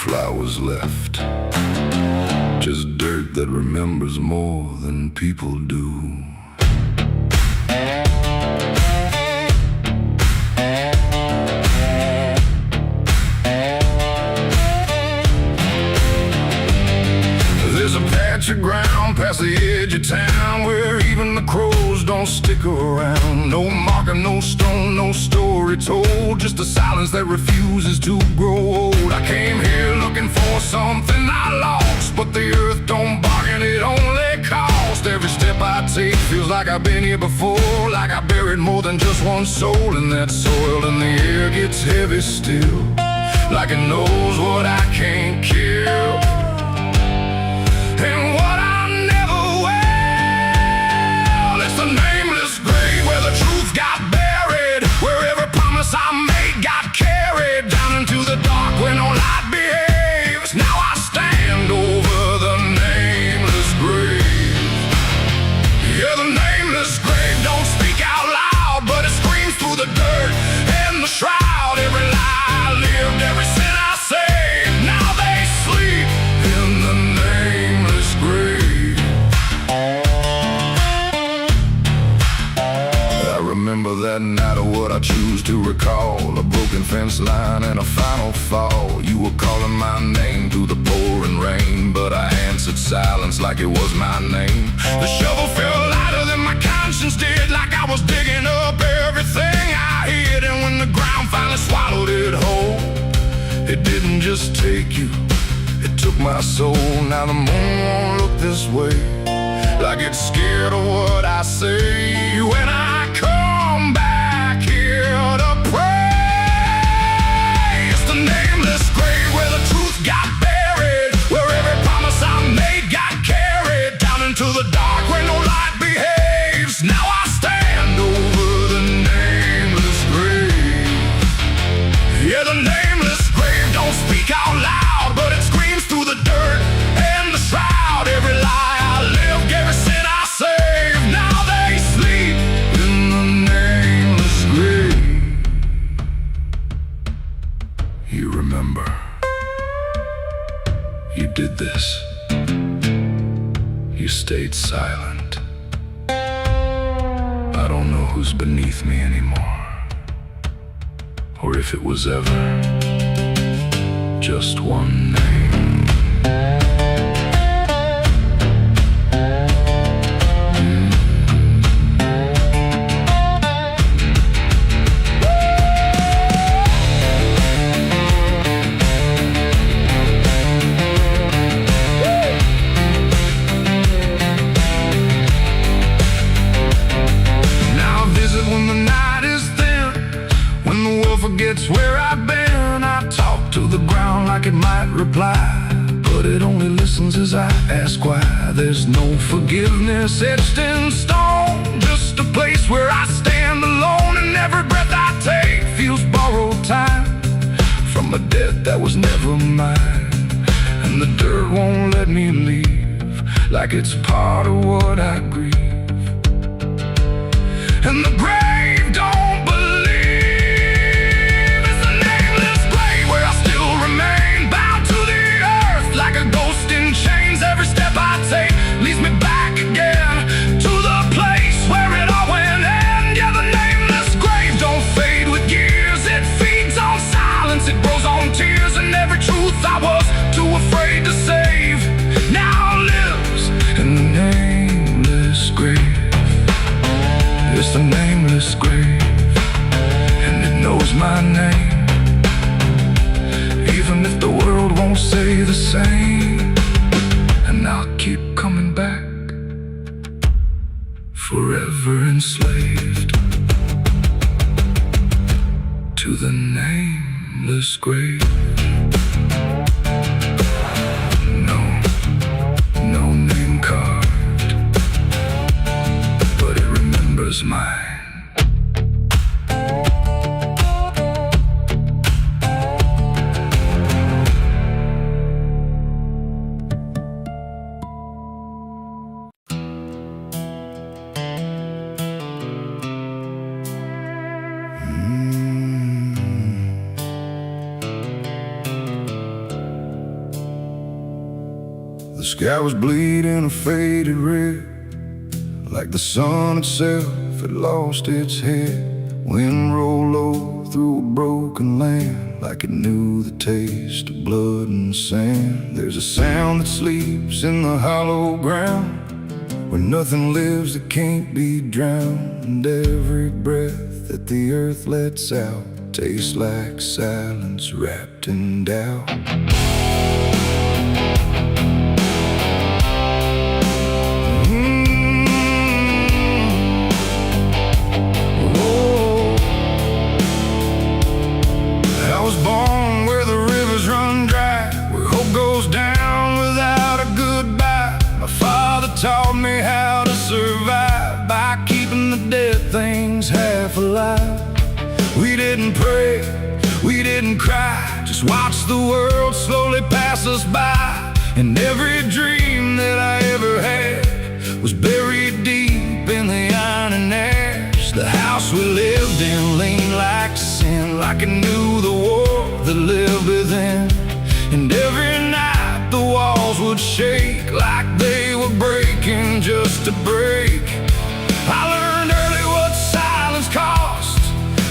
flowers left, just dirt that remembers more than people do. There's a patch of ground past the edge of town where even the crows don't stick around. No marker, no stone, no story told, just a silence that refuses to grow old. I came here looking for something I lost, but the earth don't bargain, it only cost. Every step I take feels like I've been here before, like I buried more than just one soul in that soil. And the air gets heavy still, like it knows what I can't kill, and what I never will. It's the nameless grave where the truth got buried, where every promise I made got carried down into the dark where no light behaves. Now I stand over the nameless grave. Yeah, the nameless grave don't speak out loud, but it screams through the dirt and the shroud. Every lie I lived, every sin I saved, now they sleep in the nameless grave. I remember that night of what I choose to recall, a broken fence line and a final fall. You were calling my name through the pouring rain, but I answered silence like it was my name. The shovel felt lighter than my conscience did, like I was digging up everything I hid. And when the ground finally swallowed it whole, it didn't just take you, it took my soul. Now the moon won't look this way, like it's scared of what I say when I come back here to pray. It's the nameless grave where the truth got buried, where every promise I made got carried down into the dark where no light behaves. Now I stand over the nameless grave. Yeah, the nameless grave don't speak out loud, but it screams through the dirt and the shroud. Every lie I lived, every sin I saved, now they sleep in the nameless grave. You remember, you did this. You stayed silent. I don't know who's beneath me anymore, or if it was ever just one name. Now I visit when the night is thin, when the world forgets where I've been. I talk to the ground like it might reply, but it only listens as I ask why. There's no forgiveness etched in stone, just a place where I stand alone, and every breath I take feels borrowed time from a debt that was never mine. And the dirt won't let me leave, like it's part of what I grieve. And the grave don't believe. It's the nameless grave where I still remain, bound to the earth like a ghost in chains. Every step I take leads me back again to the place where it all went end. Yeah, the nameless grave don't fade with years, it feeds on silence, it grows on tears. And every truth I was too afraid to save now lives in the nameless grave. It's the nameless grave, and it knows my name, even if the world won't say the same. And I'll keep coming back, forever enslaved to the nameless grave. No name carved, but it remembers mine. sky was bleeding a faded red, like the sun itself had lost its head. Wind rolled low through a broken land, like it knew the taste of blood and sand. There's a sound that sleeps in the hollow ground, where nothing lives that can't be drowned. And every breath that the earth lets out tastes like silence wrapped in doubt. I was born where the rivers run dry, where hope goes down without a goodbye. My father taught me how to survive by keeping the dead things half alive. We didn't pray, we didn't cry, just watch the world slowly pass us by. And every dream that I ever had was buried deep in the iron and ash. The house we lived in leaned like sin, like it knew the war that lived within. And every night the walls would shake like they were breaking just to break. I learned early what silence cost,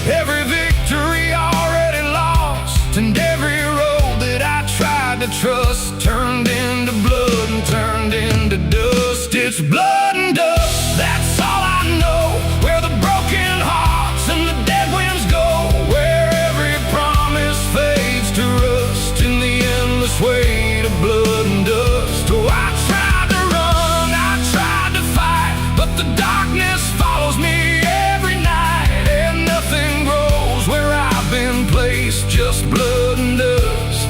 every victory already lost. And every road that I tried to trust turned into blood and turned into dust. It's blood and dust, that's all I know. Where the broken hearts and the dead winds go, where every promise fades to rust in the endless weight of blood and dust. Oh, I tried to run, I tried to fight, but the darkness follows me every night. And nothing grows where I've been placed, just blood and dust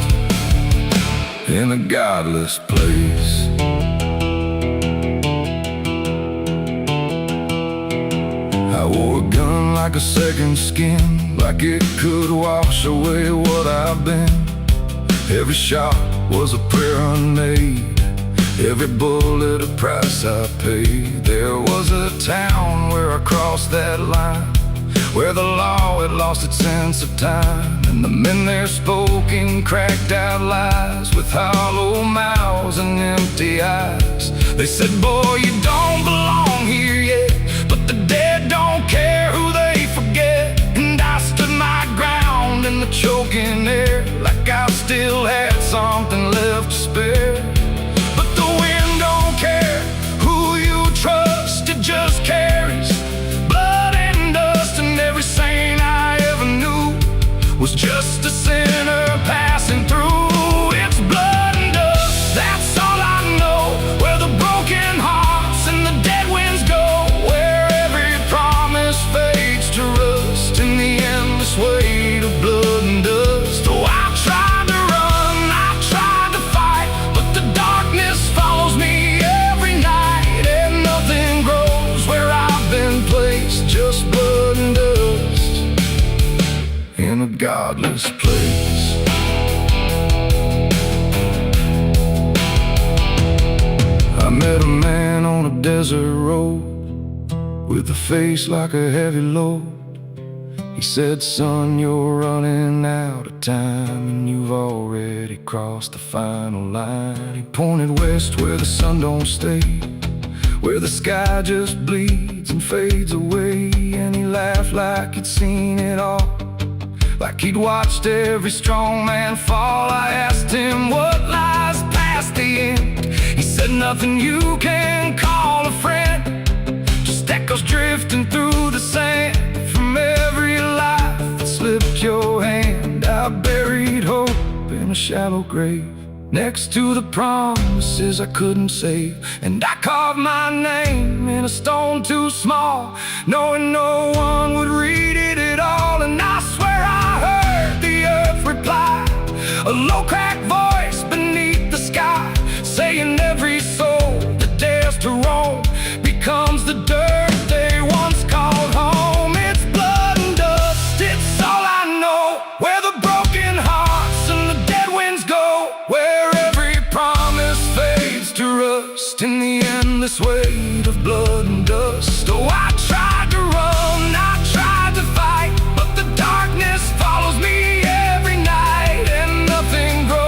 in a godless place. I wore a gun like a second skin, like it could wash away what I've been. Every shot was a prayer unmade, every bullet a price I paid. There was a town where I crossed that line, where the law had lost its sense of time. And the men there spoke in cracked out lies, with hollow mouths and empty eyes. They said, boy, you don't belong here yet, but the dead don't care who they forget. And I stood my ground in the choking air, like I still had something left to spare. But the wind don't care who you trust, it just carries blood and dust. And every saint I ever knew was just a sinner passing through. It's blood and dust, that's all I know. Where the broken hearts and the dead winds go, where every promise fades to rust in the endless weight of blood and dust. Oh, I tried to run, I tried to fight, but the darkness follows me every night. And nothing grows where I've been placed, just blood and dust in a godless place. I met a man on a desert road, with a face like a heavy load. He said, son, you're running out of time, and you've already crossed the final line. He pointed west where the sun don't stay, where the sky just bleeds and fades away. And he laughed like he'd seen it all, like he'd watched every strong man fall. I asked him what lies past the end. He said, nothing you can call a friend, just echoes drifting through the sand from every life that slipped your hand. I buried hope in a shallow grave, next to the promises I couldn't save. And I carved my name in a stone too small, knowing no one would read it at all. And I swear I heard the earth reply, a low cracked voice beneath the sky, saying every soul that dares to roam becomes the dirt they once called home. It's blood and dust, it's all I know. Where the broken hearts and the dead winds go, where every promise fades to rust in the endless weight of blood and dust. Oh, I tried to run, I tried to fight, but the darkness follows me every night. And nothing grows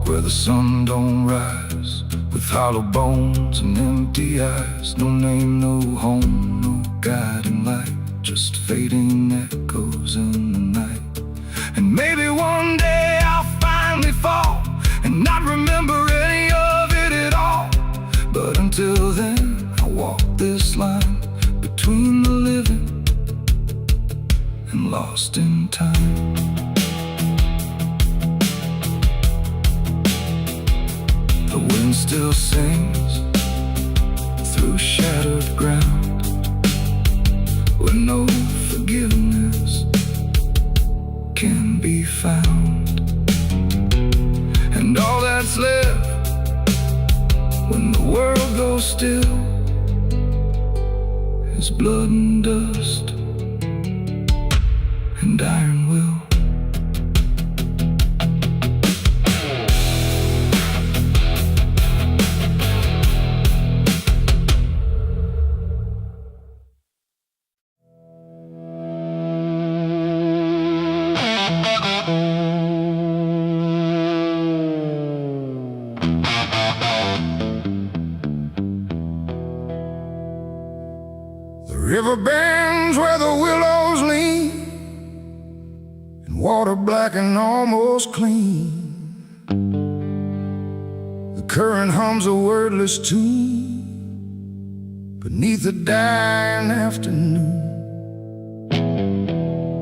where the sun don't rise, with hollow bones and empty eyes. No name, no home, no guiding light, just fading echoes in the night. And maybe one day I'll finally fall and not remember any of it at all. But until then, I'll walk this line between the living and lost in time. The wind still sings through shattered ground, where no forgiveness can be found. And all that's left when the world goes still is blood and dust and iron will. The river bends where the willows lean, and water black and almost clean. The current hums a wordless tune beneath the dying afternoon.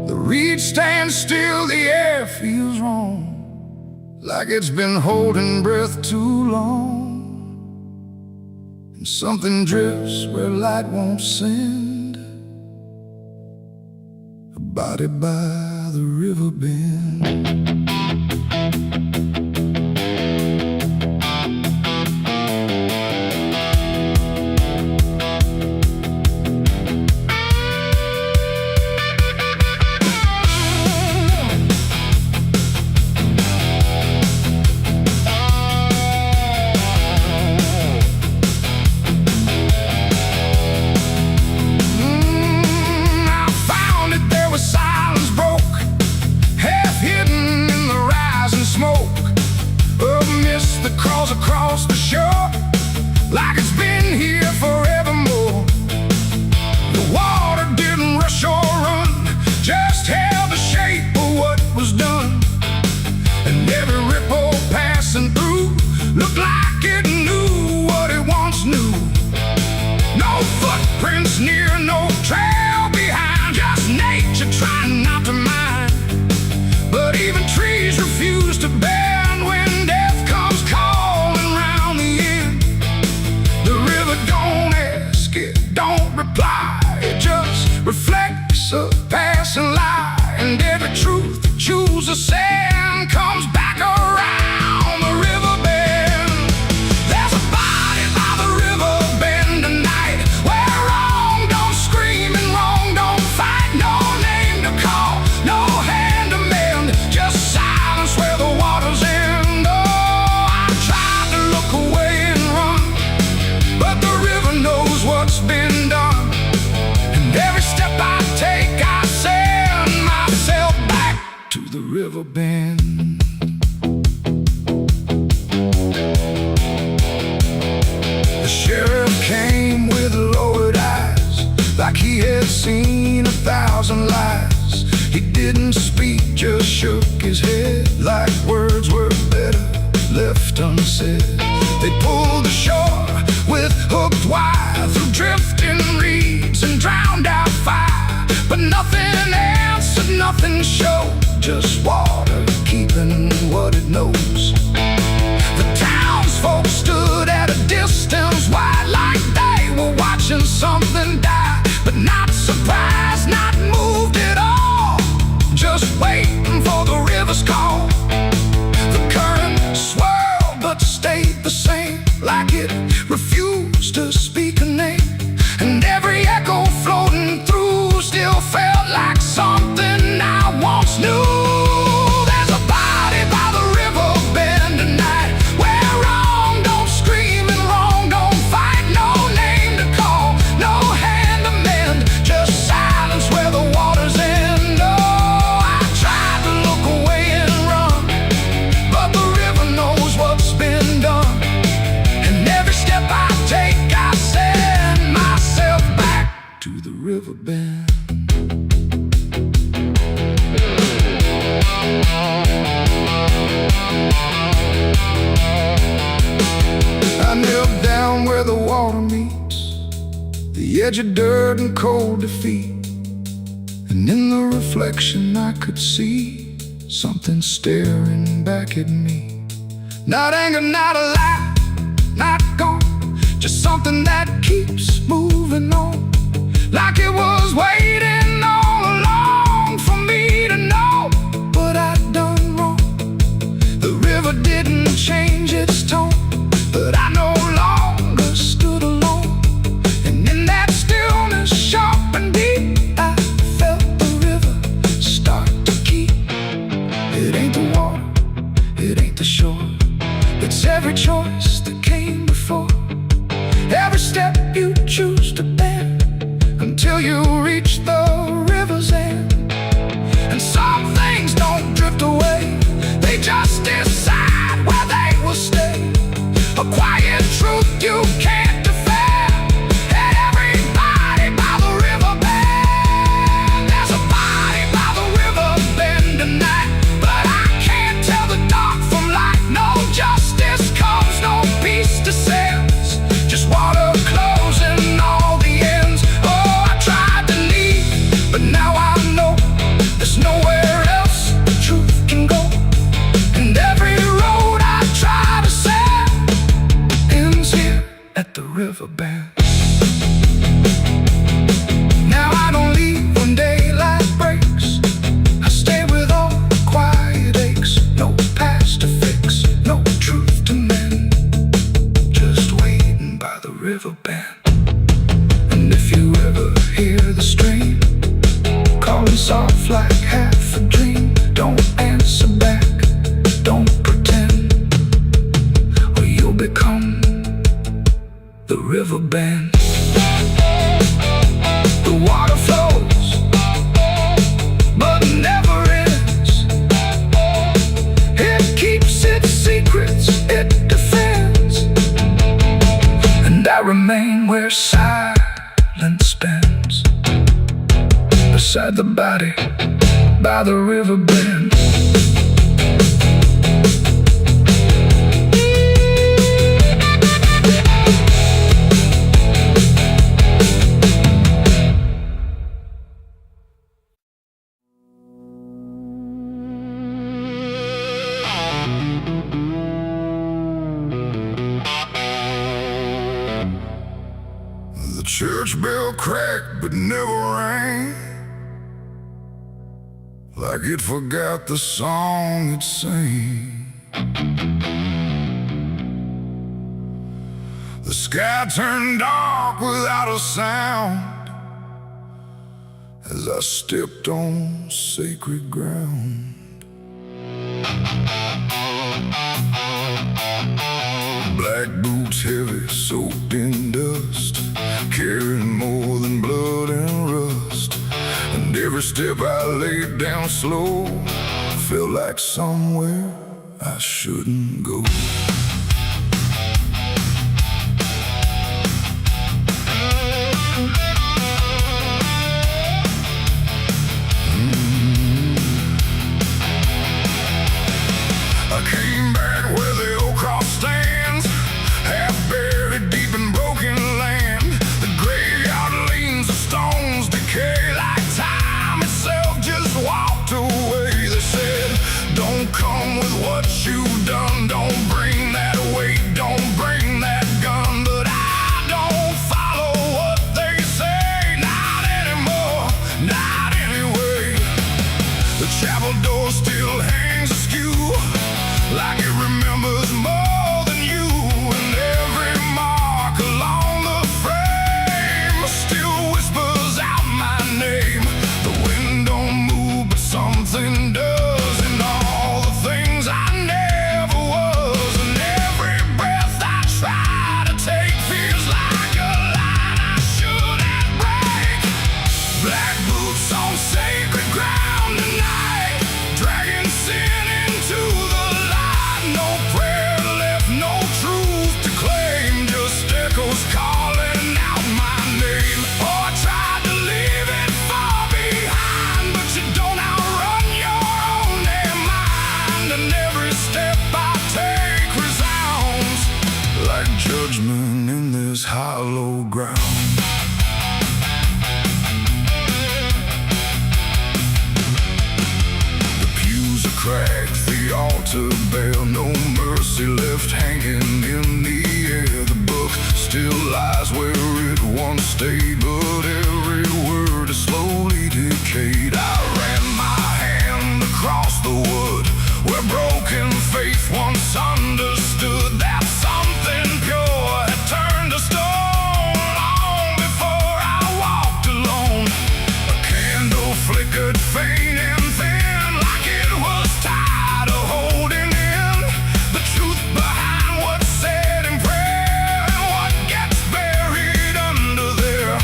The reed stands still, the air feels wrong, like it's been holding breath too long. And something drifts where light won't send, a body by the river bend. Across the shore, like it's been here forevermore. The water didn't rush or run, just held the shape of what was done. And every ripple passing through looked like it knew what it once knew. No footprints near, no trail behind, just nature trying not to mind. But even trees refuse to bend when death comes calling round the end. The river don't ask, it don't reply, it just reflects a passing lie. And every truth that chooses sand comes back around the river bend. There's a body by the river bend tonight, where wrong don't scream and wrong don't fight. No name to call, no hand to mend, just silence where the water's end. Oh, I tried to look away and run, but the river knows what's been done. And every step I take, I send myself back to the river bend. The sheriff came with lowered eyes, like he had seen 1,000 lies. He didn't speak, just shook his head, like words were better left unsaid. They pulled ashore with hooked wire through drifting reeds and drowned out fire. But nothing answered, nothing showed, just water keeping what it knows. The townsfolk stood at a distance wide, like they were watching something die. But not surprised, not moved at all, just waiting for the river's call. The current swirled but stayed the same, like it refused to speak a name. And every echo floating through still felt like something I once knew. edge of dirt and cold defeat. And in the reflection I could see something staring back at me. Not anger, not a lie, not gone, just something that keeps moving on, like it was waiting all along for me to know what I'd done wrong. The river didn't change its tone, but I no longer stood alone. And in that stillness, sharp and deep, I felt the river start to keep. It ain't the water, it ain't the shore, it's every choice that came before, every step you choose to bend, until you reach the river's end. And some things don't drift away, they just decide where they will stay. A quiet truth you can't defend. And everybody by the river bend. There's a body by the river bend tonight, but I can't tell the dark from light. No justice comes, no peace descends, just water closing all the ends. Oh, I tried to leave, but now I know there's nowhere else the truth can go. And every road I try to set ends here at the river bend. Now I don't leave when daylight breaks, I stay with all the quiet aches. No past to fix, no truth to mend, just waiting by the river bend. And if you ever hear the stream calling soft like half a dream, don't answer back, don't pretend, or you'll become the river bend. The water flows, but never ends. It keeps its secrets, it defends. And I remain where silence spends, beside the body by the river bend. The church bell cracked but never rang, like it forgot the song it sang. The sky turned dark without a sound as I stepped on sacred ground. Black boots heavy, soaked in dust, carrying more than blood and rust. And every step I laid down slow felt like somewhere I shouldn't go. I came back where the old cross stands, half buried deep in broken land. The graveyard leans, the stones decay like time itself just walked away. They said, don't come with what you've done, don't bring that weight, don't bring that gun. But I don't follow what they say, not anymore, not anyway. The chapel door still hangs askew, like it remembers more than you. And every mark along the frame still whispers out my name. The wind don't move, but something does, and all the things I never was. And every breath I try to take feels like a line I shouldn't break. Black boots on sacred ground tonight, dragging sin into the light. No prayer left, no truth to claim, just echoes calling out my name. Oh, I tried to leave it far behind, but you don't outrun your own damn mind. And every step I take resounds like judgment in this hollow ground. mercy left hanging in the air. The book still lies where it once stayed, but every word is slowly decayed. I ran my hand across the wood where broken faith once understood that something pure had turned to stone. Long before I walked alone, a candle flickered faint and thin, like it was tired of holding in the truth behind what's said in prayer and what gets buried under there.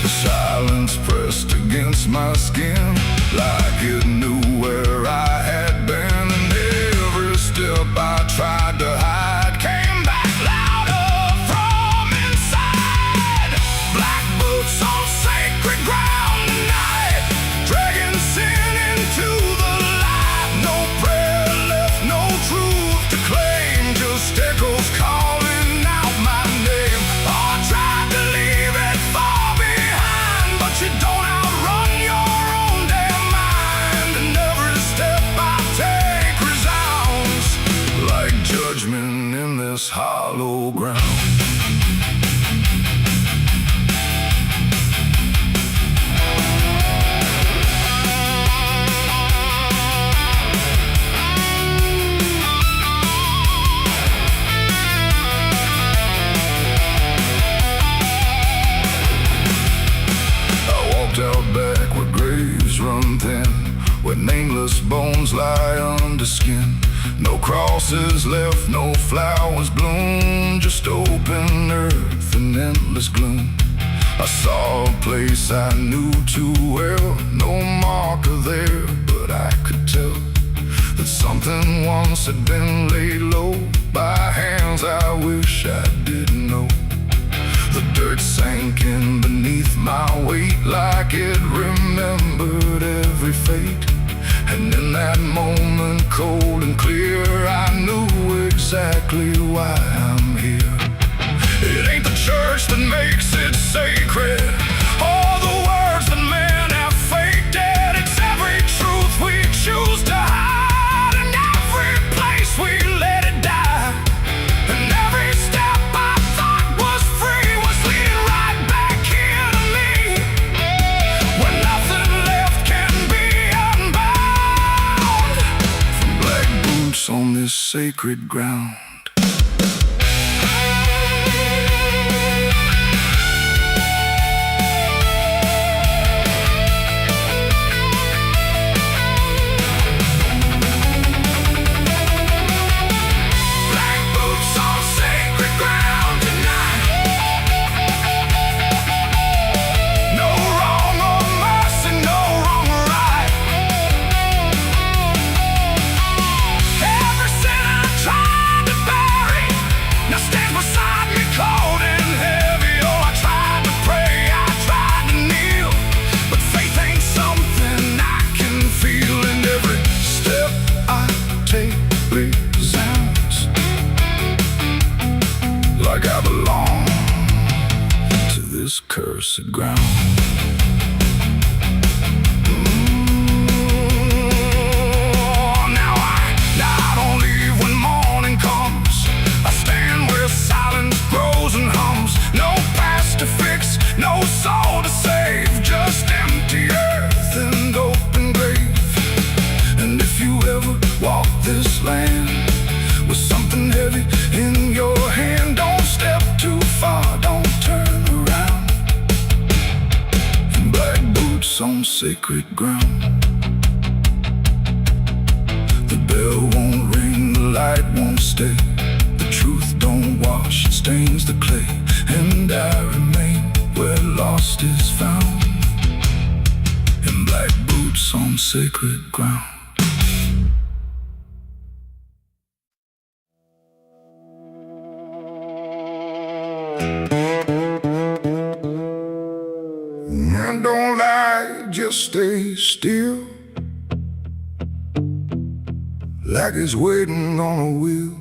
The silence pressed against my skin like it knew where I had been, and every step I tried to hide came back louder from inside. Black boots on sacred ground tonight, dragging sin into the light. No prayer left, no truth to claim, just echoes calling out my name. Oh, I tried to leave it far behind, but you don't outrun your own damn mind. And every step I take resounds like judgment in this hollow ground. Out back where graves run thin, where nameless bones lie under skin. No crosses left, no flowers bloom, just open earth and endless gloom. I saw a place I knew too well, no marker there, but I could tell that something once had been laid low by hands I wish I didn't know. The dirt sank in beneath my weight like it remembered every fate. And in that moment, cold and clear, I knew exactly why I'm here. It ain't the church that makes it sacred, or the words that men have faked it. It's every truth we choose to hide, and every place we let it die. And every step I thought was free was leading right back here to me, where nothing left can be unbound. From black boots on this sacred ground. Like I belong to this cursed ground. Now I don't leave when morning comes. I stand where silence grows and hums. No past to fix, no soul to save, just empty earth and open grave. And if you ever walk this land with something heavy in your hand, don't step too far, don't turn around. Black boots on sacred ground. The bell won't ring, the light won't stay. The truth don't wash, it stains the clay. And I remain where lost is found, in black boots on sacred ground. And don't lie, just stay still, like it's waiting on a wheel.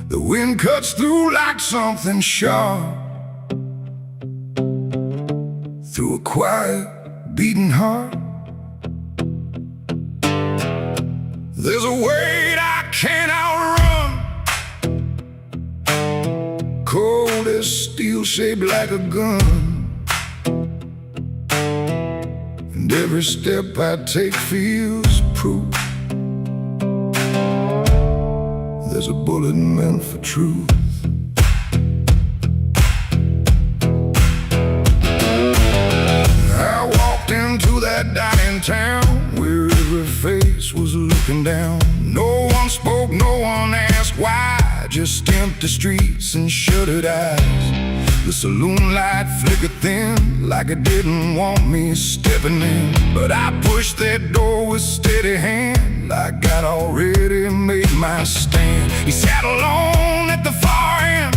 The wind cuts through like something sharp, through a quiet, beating heart. There's a weight I can't outrun, cold as steel, shaped like a gun. And every step I take feels proof. There's a bullet meant for truth. I walked into that dining town where every face was looking down. No one spoke, no one asked why, just empty streets and shuttered eyes. The saloon light flickered thin, like it didn't want me stepping in. But I pushed that door with steady hand, like I'd already made my stand. He sat alone at the far end,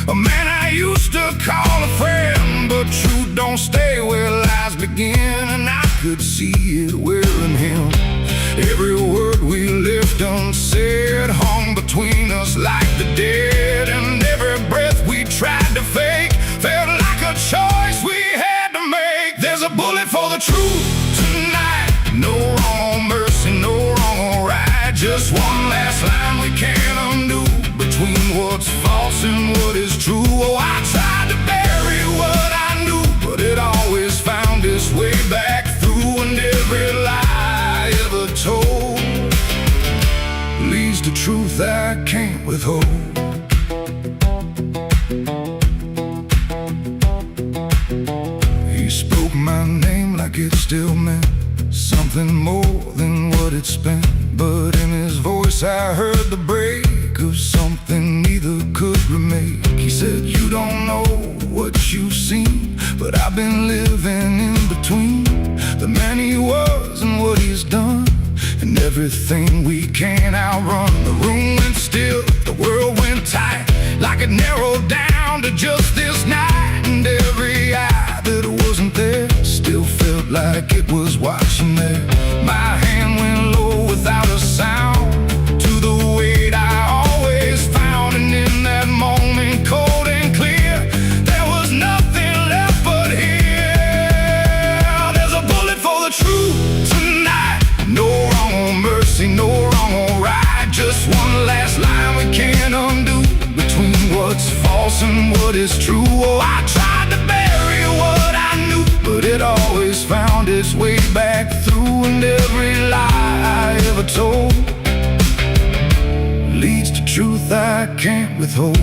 a man I used to call a friend. But truth don't stay where lies begin, and I could see it wearing him. Every word we left unsaid hung between us like the dead. And every breath we tried to fake felt like a choice we had to make. There's a bullet for the truth tonight. No wrong mercy, no wrong or right. Just one last line we can't undo, between what's false and what is true. Oh, I tried to bury what I knew, but it always found its way back through. And every lie I ever told leads to truth I can't withhold. He spoke my name like it still meant something more than what it spent. But in his voice I heard the break of something neither could remake. He said, you don't know what you've seen, but I've been living in between the man he was and what he's done, and everything we can't outrun. The room went still, the world went tight, like it narrowed down to just this night. And every eye that wasn't there still felt like it was watching there. My hand went low without a sound to the weight I always found. And in that moment, cold and clear, there was nothing left but here. There's a bullet for the truth tonight. No wrong or mercy, no wrong or right. Just one last line we can't undo, between what's false and what is true. Oh, I tried to bury what I knew, but it always found its way back through. And every lie I ever told leads to truth I can't withhold.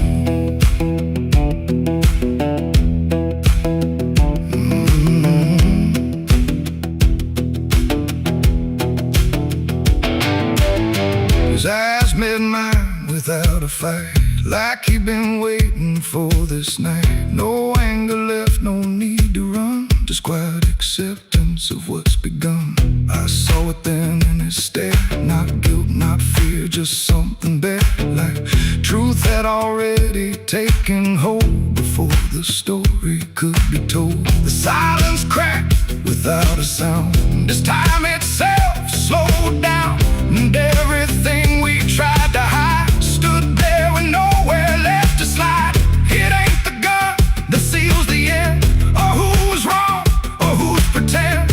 His eyes met mine without a fight, like he'd been waiting for this night. No anger left, no need to run, just quiet acceptance of what's begun. I saw it then in his stare, not guilt, not fear, just something better, like truth had already taken hold before the story could be told. The silence cracked without a sound, this time itself slowed down, and everything we tried to hide stood there with nowhere left to slide. It ain't the gun that seals the end, or who's wrong, or who's pretend.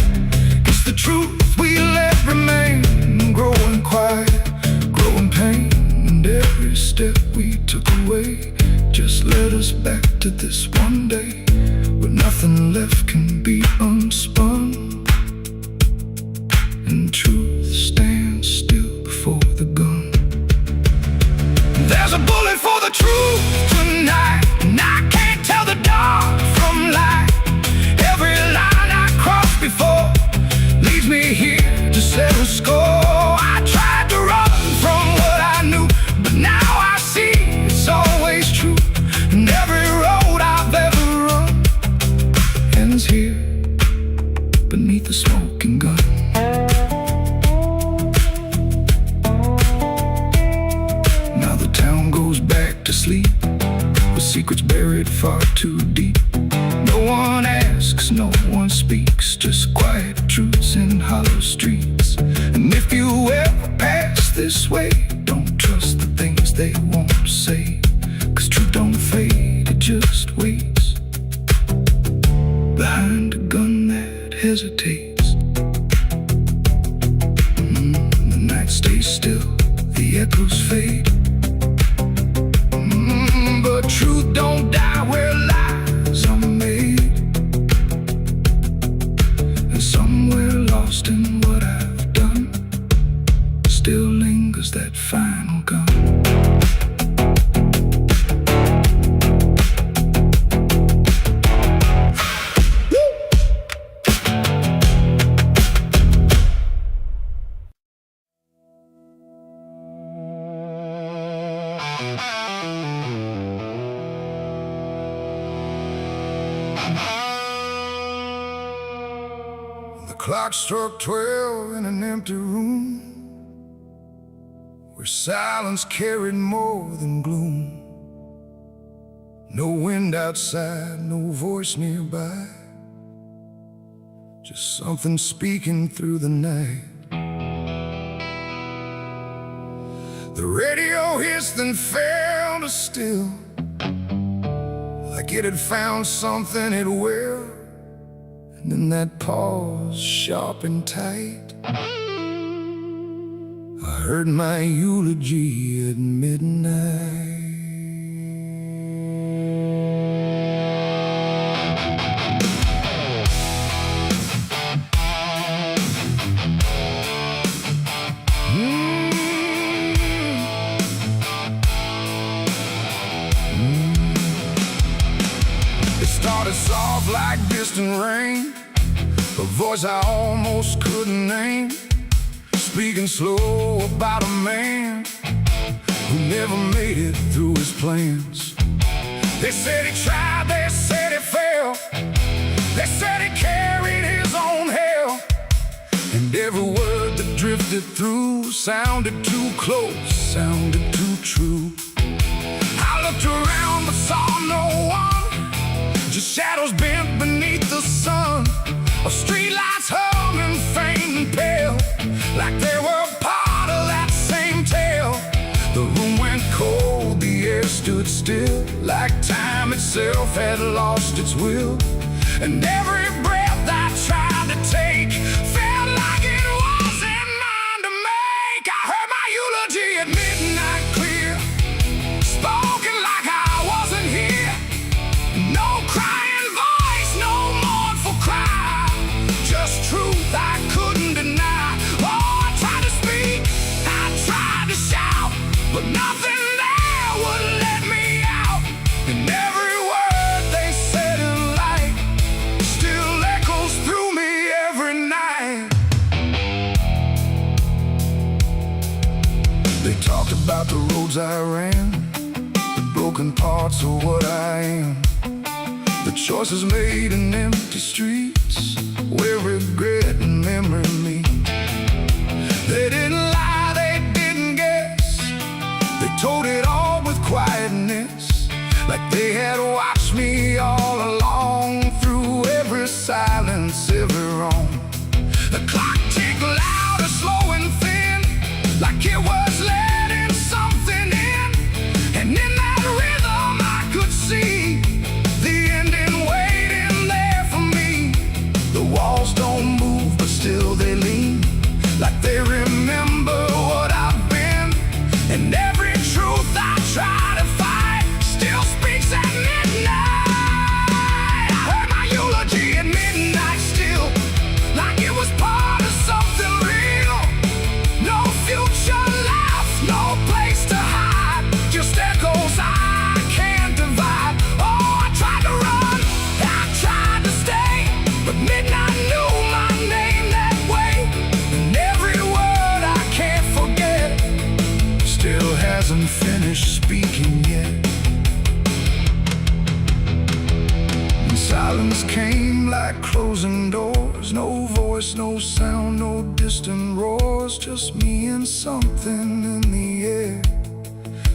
It's the truth we let remain, growing quiet, growing pain. And every step we took away just led us back to this one day, where nothing left can be unspun, and truth stands still before the gun. There's a bullet for the truth tonight, and I can't tell the dark from light. Every line I crossed before leads me here to settle score. I tried to run from what I knew, but now I see it's always true. And every road I've ever run ends here beneath the smoking gun. Now the town goes back to sleep, with secrets buried far too deep. No one asks, no one speaks, just quiet truths in hollow streets. And if you ever pass this way, don't trust the things they won't say, 'cause truth don't fade, it just waits behind a gun that hesitates. The night stays still, echoes fade. But truth don't die where lies are made. And somewhere lost in what I've done still lingers that final gun. The clock struck 12 in an empty room, where silence carried more than gloom. No wind outside, no voice nearby, just something speaking through the night. The radio hissed and fell to still, like it had found something it will. And in that pause, sharp and tight, I heard my eulogy at midnight. It started soft like distant rain, a voice I almost couldn't name, speaking slow about a man who never made it through his plans. They said he tried, they said he failed, they said he carried his own hell, and every word that drifted through sounded too close, sounded too true. I looked around but saw no one, just shadows bent beneath the sun, of streetlights hung and faint and pale, like they were part of that same tale. The room went cold, the air stood still, like time itself had lost its will. And every breath I tried to take felt like it wasn't mine to make. I heard my eulogy at midnight clear, spoken like I wasn't here. No crying voice, no mournful cry, just truth I couldn't deny. Oh, I tried to speak, I tried to shout, but nothing there would let me out. And every word they said in light still echoes through me every night. They talked about the roads I ran, the broken parts of what I am, the choices made in empty streets where regret and memory meet. They didn't lie, they didn't guess, they told it all with quietness, like they had watched me all along, through every silence, every wrong. The clock ticked louder, slow and thin, like it was letting something in. And in that rhythm I could see the ending waiting there for me. The walls don't move, but still they lean, like they remember what I've been. And every truth I try to fight still speaks at midnight. I heard my eulogy at midnight still, like it was part of something real. No future left, no place to hide, just echoes I can't divide. Oh, I tried to run, I tried to stay, but midnight knew my name that way. And every word I can't forget still hasn't finished speaking yet. And silence came like closing doors, no voice, no sound, no distant roars, just me and something in the air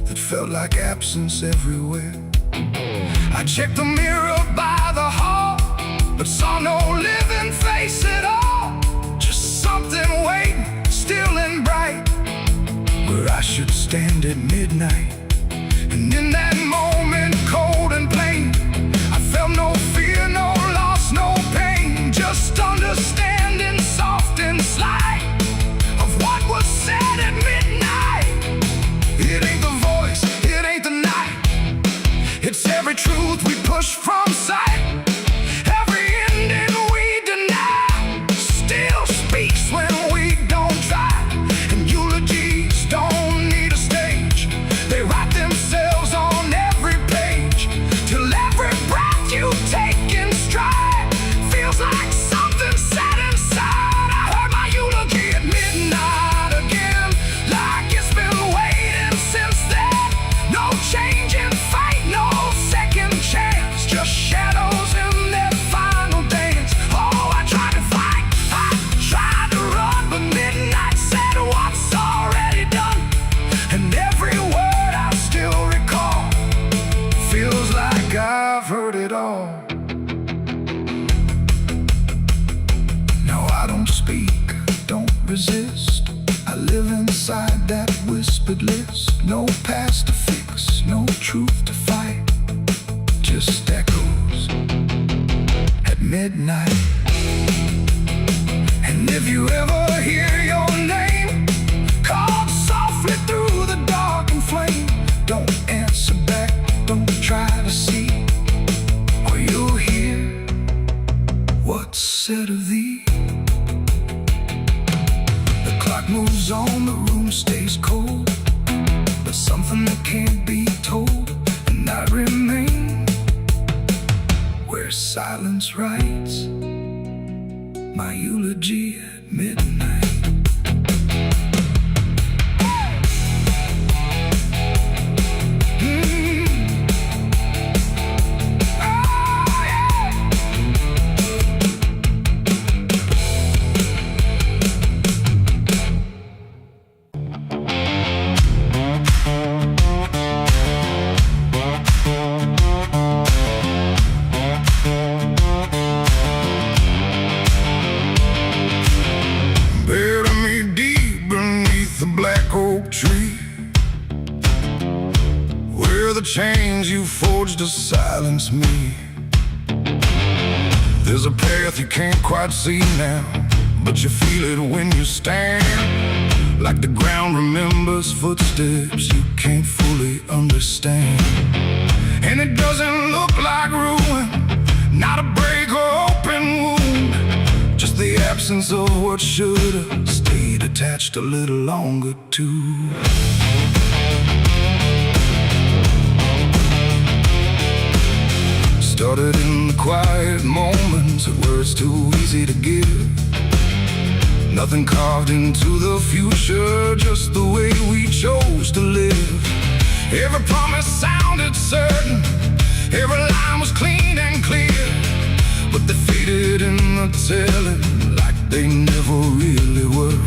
that felt like absence everywhere. I checked the mirror by the hall, but saw no living face at all, just something waiting, still and bright, where I should stand at midnight. And in that moment, cold and plain, I felt no fear, no loss, no pain, just understanding, soft and slight, of what was said at midnight. whispered lips, no past to fix, no truth to fight, just echoes at midnight. And if you ever hear your name called softly through the dark and flame, don't answer back, don't try to see, or you'll hear what's said of thee. The clock moves on, the room stays cold, but something that can't be told, and I remain where silence writes my eulogy at midnight. Tree, where the chains you forged to silence me. There's a path you can't quite see now, but you feel it when you stand. Like the ground remembers footsteps you can't fully understand. And it doesn't look like ruin, not a break or open wound, just the absence of what should've stayed attached a little longer too. Started in the quiet moments where it's too easy to give. Nothing carved into the future, just the way we chose to live. Every promise sounded certain, every line was clean and clear, but they faded in the telling like they never really were.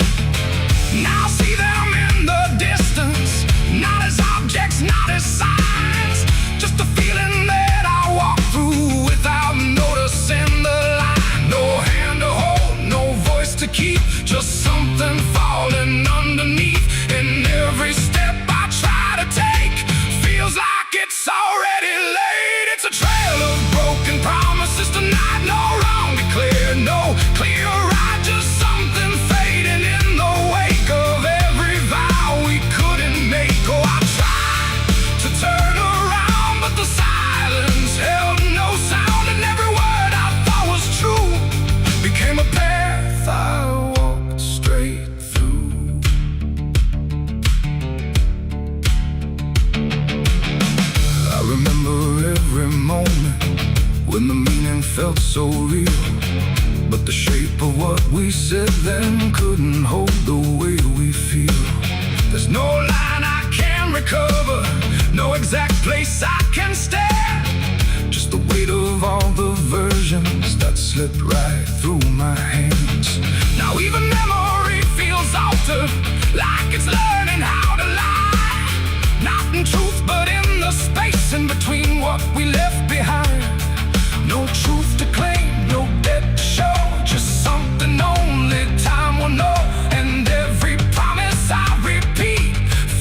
Now I see them in the distance, not as objects, not as signs, just a feeling that I walk through without noticing the line. No hand to hold, no voice to keep, just something falling underneath. And every step I try to take feels like it's already late. It's a trail of broken promises tonight, no wrong declared, no clear right, just something fading in the wake of every vow we couldn't make. Oh, I tried to turn around, but the silence held no sound, and every word I thought was true became a path I walked straight through. I remember every moment when the meaning felt so real, but the shape of what we said then couldn't hold the way we feel. There's no line I can recover, no exact place I can stand, just the weight of all the versions that slipped right through my hands. Now even memory feels altered, like it's learning how to lie, not in truth but in the space in between what we left behind. No truth to claim, no debt to show, just something only time will know. And every promise I repeat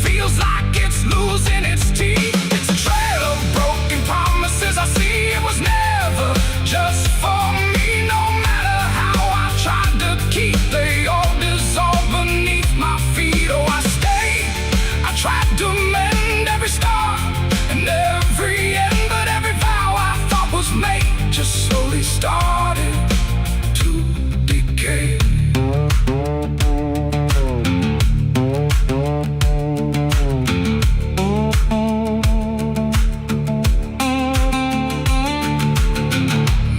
feels like it's losing its teeth. It's a trail of broken promises I see, it was never just for me. No matter how I tried to keep, they all dissolved beneath my feet. Oh, I stayed, I tried to mend every star and every end, but every vow I thought was made just slowly started to decay.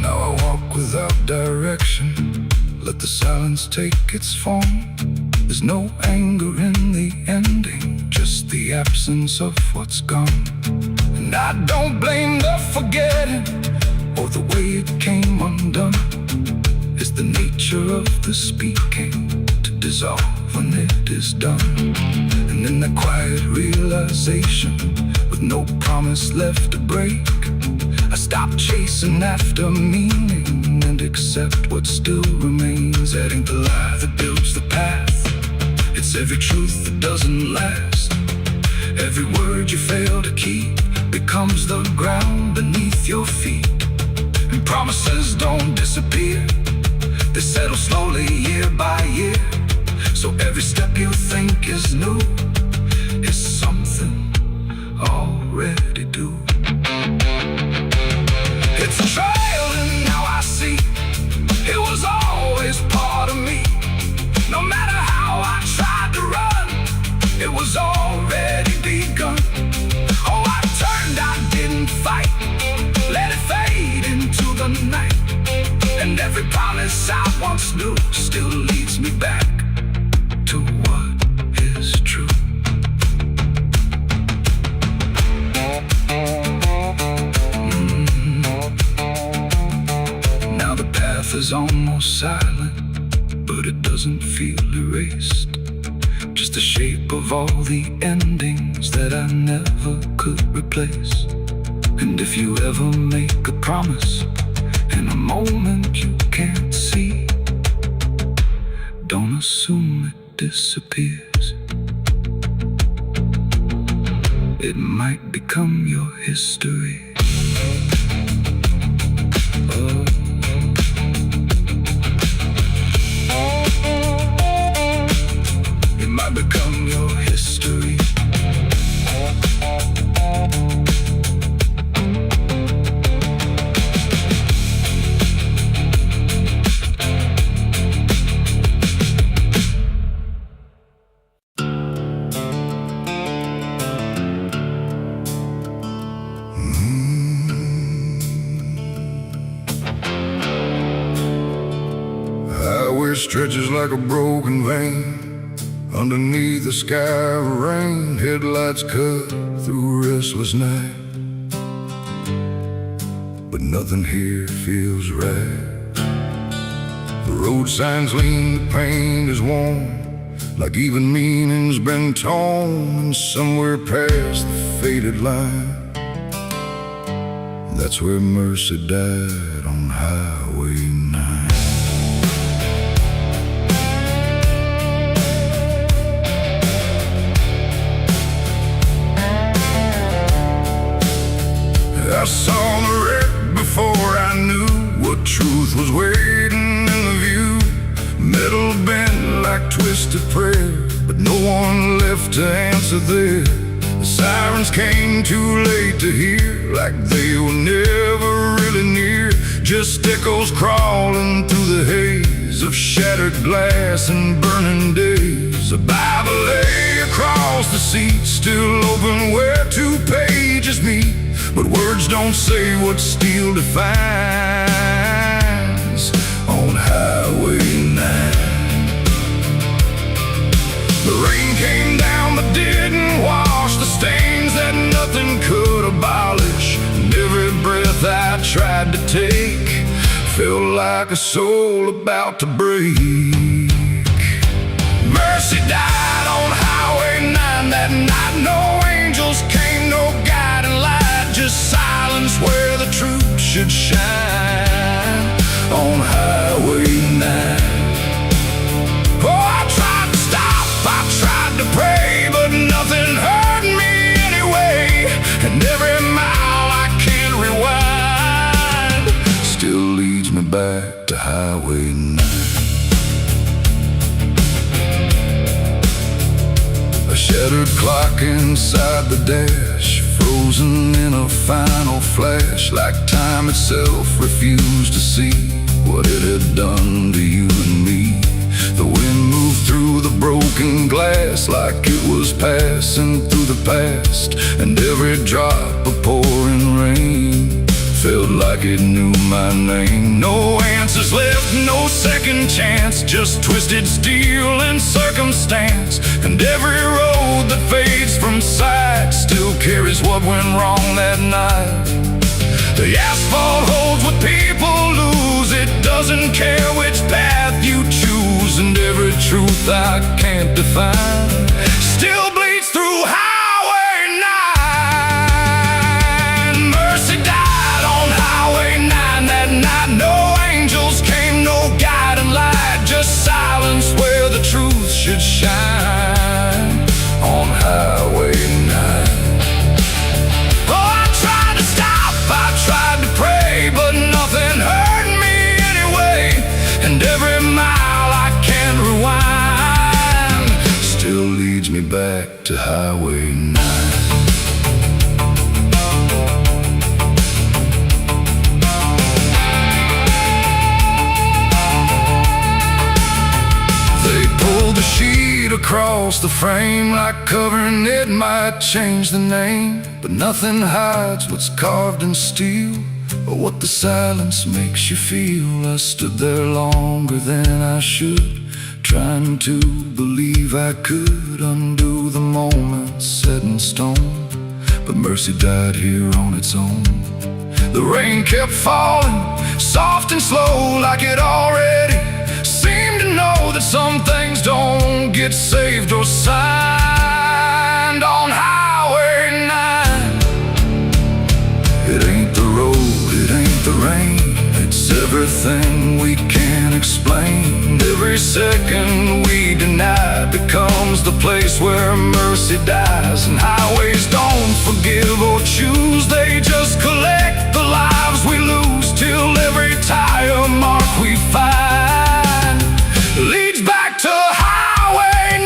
Now I walk without direction, let the silence take its form. There's no anger in the ending, just the absence of what's gone. And I don't blame the forgetting or the way it came undone. It's the nature of the speaking to dissolve when it is done. And in that quiet realization, with no promise left to break, I stop chasing after meaning and accept what still remains. That ain't the lie that builds the path, it's every truth that doesn't last. Every word you fail to keep becomes the ground beneath your feet. And promises don't disappear, they settle slowly year by year. So every step you think is new is something already due. It's a trail and now I see it was always part of me. No matter how I tried to run, it was already begun. Oh, I turned, I didn't fight, let it fade into the night. And every promise I once knew still leads me back to what is true. Now the path is almost silent, but it doesn't feel erased. Just the shape of all the endings that I never could replace. And if you ever make a promise in a moment you can't see, don't assume it disappears. It might become your history. Oh. It might become your history. Highway stretches like a broken vein underneath the sky of rain. Headlights cut through a restless night, but nothing here feels right. The road signs lean, the paint is worn, like even meaning's been torn. And somewhere past the faded line, that's where mercy died on Highway 9. I saw the wreck before I knew what truth was waiting in the view. Metal bent like twisted prayer, but no one left to answer there. The sirens came too late to hear, like they were never really near. Just echoes crawling through the haze of shattered glass and burning days. A Bible lay across the seat, still open where two pages meet. But words don't say what steel defines on Highway 9. The rain came down but didn't wash the stains that nothing could abolish. And every breath I tried to take felt like a soul about to break. Mercy died on Highway 9 that night. No angels came, no guiding light, just silence where the truth should shine on Highway 9. Oh, I tried to stop, I tried to pray, but nothing hurt me anyway. And every mile I can't rewind still leads me back to Highway 9. A shattered clock inside the dash, frozen in a final flash, like time itself refused to see what it had done to you and me. The wind moved through the broken glass like it was passing through the past, and every drop of pouring rain felt like it knew my name. No answers left, no second chance, just twisted steel and circumstance. And every road that fades from sight still carries what went wrong that night. The asphalt holds what people lose, it doesn't care which path you choose. And every truth I can't define still bleeds through Highway 9. Mercy died on Highway 9 that night. No angels came, no guiding light, just silence where the truth should shine on Highway 9. 9. They pulled the sheet across the frame, like covering it might change the name. But nothing hides what's carved in steel, or what the silence makes you feel. I stood there longer than I should, trying to believe I could undo the moment set in stone. But mercy died here on its own. The rain kept falling, soft and slow, like it already seemed to know that some things don't get saved or signed on Highway 9. It ain't the road, it ain't the rain, it's everything we can't explain. Every second we deny becomes the place where mercy dies. And highways don't forgive or choose, they just collect the lives we lose, till every tire mark we find leads back to Highway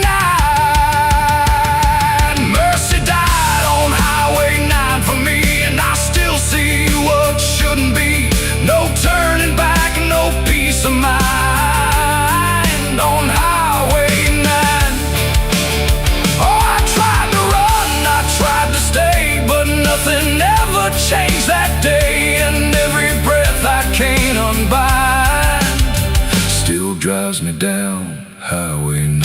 9. Mercy died on Highway 9 for me, and I still see what shouldn't be. No turning back, no peace of mind on Highway 9. Oh, I tried to run, I tried to stay, but nothing ever changed that day. And every breath I can't unbind still drives me down Highway 9.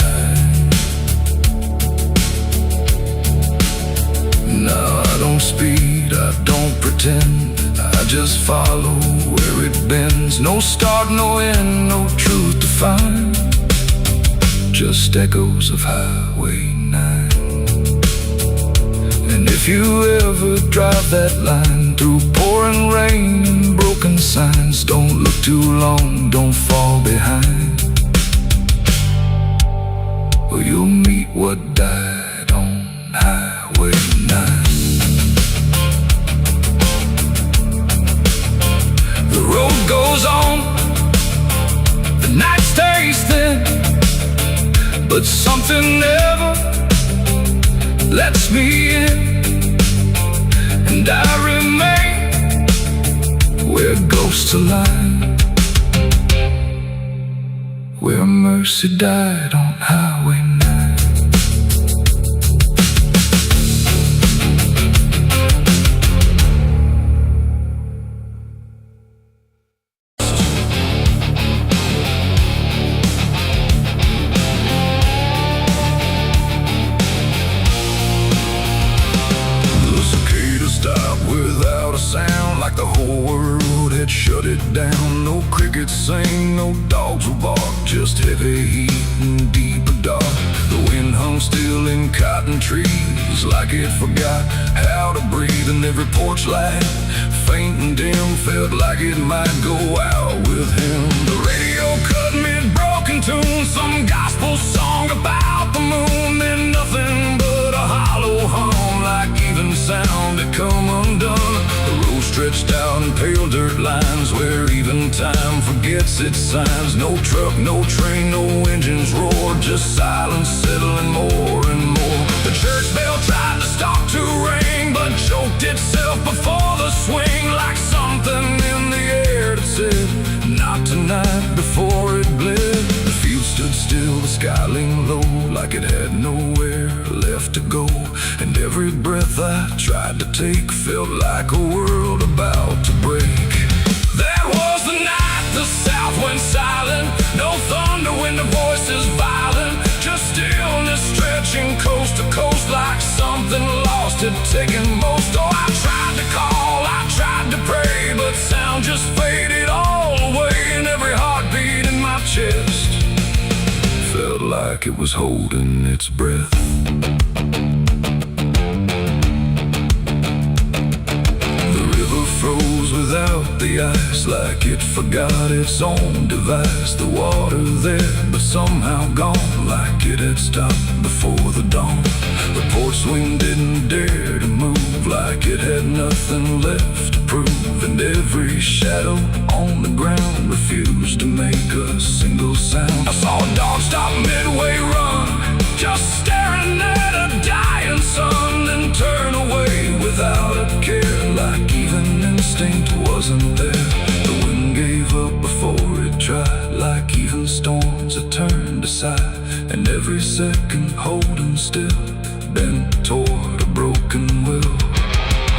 No, I don't speed, I don't pretend, I just follow where it bends. No start, no end, no truth to find, just echoes of Highway 9. And if you ever drive that line through pouring rain and broken signs, don't look too long, don't fall behind, or you'll meet what died on Highway 9. The road goes on, the night stays thin, but something never lets me in. And I remain where ghosts align, where mercy died on Highway 9. Without a sound, like the whole world had shut it down. No crickets sing, no dogs will bark, just heavy heat and deep dark. The wind hung still in cotton trees, like it forgot how to breathe. And every porch light, faint and dim, felt like it might go out with him. The radio cut mid-broken tune, some gospel song about the moon. Then nothing but a hollow hum, like even sound had come undone. The road stretched out in pale dirt lines, where even time forgets its signs. No truck, no train, no engines roar, just silence settling more and more. The church bell tried to stop to ring, but choked itself before the swing, like something in the air that said, not tonight, before it bled. The field stood still, the sky leaned low, like it had nowhere left to go. And every breath I tried to take felt like a world about to break. That was the night the south went silent, no thunder when the voices violent, just stillness stretching coast to coast, like something lost had taken most. Oh, I tried to call, I tried to pray, but sound just faded all away. And every heartbeat in my chest felt like it was holding its breath. Froze without the ice, like it forgot its own device. The water there, but somehow gone, like it had stopped before the dawn. The porch swing didn't dare to move, like it had nothing left to prove. And every shadow on the ground refused to make a single sound. I saw a dog stop midway run, just staring at a dying dying sun and turn away without a care, like even instinct wasn't there. The wind gave up before it tried, like even storms had turned aside, and every second holding still bent toward a broken will.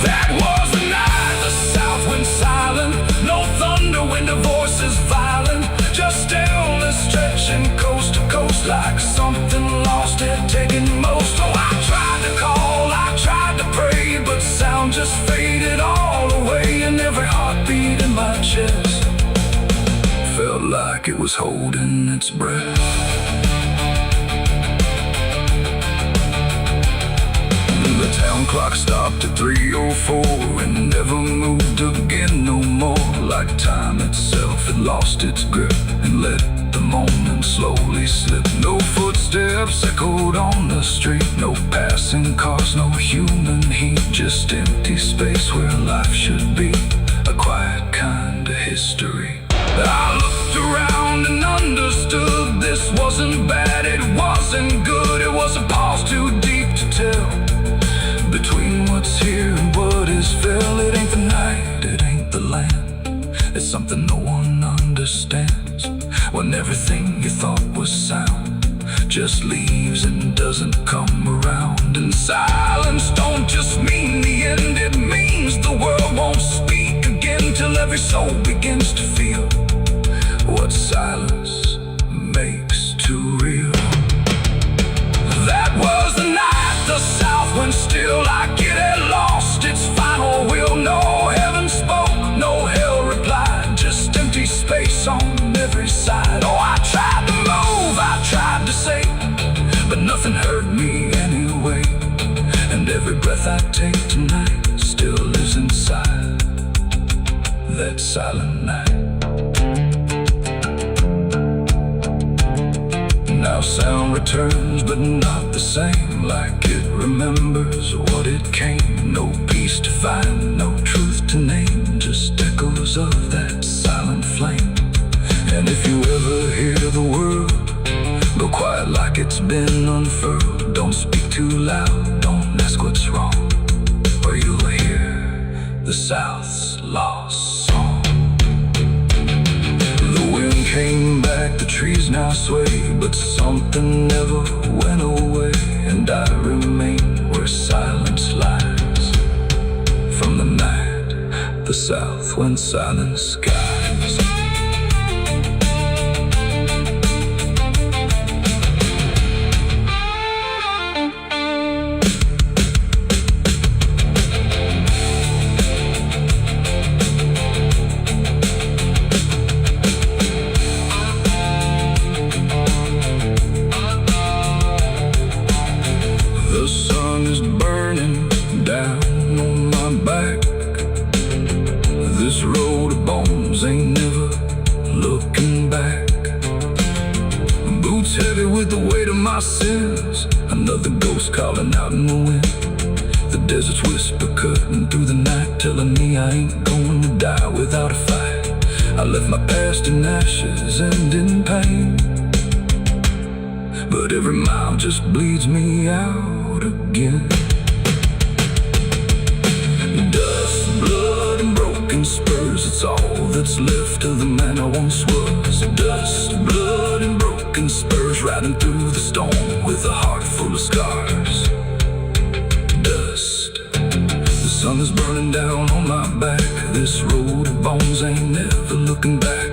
That was the night the south went silent. No thunder when the voices violent, just stillness stretching coast to coast, like something lost had taken most. Oh, I tried to call, I tried to pray, but sound just faded all away, and every heartbeat in my chest felt like it was holding its breath. The town clock stopped at 3:04 and never moved again no more, like time itself had lost its grip and let the moment slowly slip. No footsteps echoed on the street, no passing cars, no human heat, just empty space where life should be, a quiet kind of history. I looked around and understood this wasn't bad, it wasn't good, it was a pause too deep to tell. Between what's here and what is fell, it ain't the night, it ain't the land. It's something no one understands, when everything you thought was sound just leaves and doesn't come around. And silence don't just mean the end, it means the world won't speak again, till every soul begins to feel what silence makes too real. That was the night the south went still, like it had lost its final will. No heaven spoke, no hell replied, just empty space on every side. Oh, I tried to move, I tried to say, but nothing heard me anyway, and every breath I take tonight still lives inside that silent night. Now sound returns, but not the same, like it remembers what it came. No peace to find, no truth to name, just echoes of that silent flame. And if you ever hear the word, go quiet like it's been unfurled. Don't speak too loud, don't ask what's wrong, or you'll hear the South's lost song. The wind came back, the trees now sway, but something never went away, and I remain where silence lies. From the night the south went silent skies. The sun is burning down on my back. This road of bones ain't never looking back. Boots heavy with the weight of my sins, another ghost calling out in the wind. The desert's whisper cutting through the night, telling me I ain't going to die without a fight. I left my past in ashes and in pain, but every mile just bleeds me out again. Dust, blood, and broken spurs, it's all that's left of the man I once was. Dust, blood, and broken spurs, riding through the storm with a heart full of scars. Dust, the sun is burning down on my back. This road of bones ain't never looking back.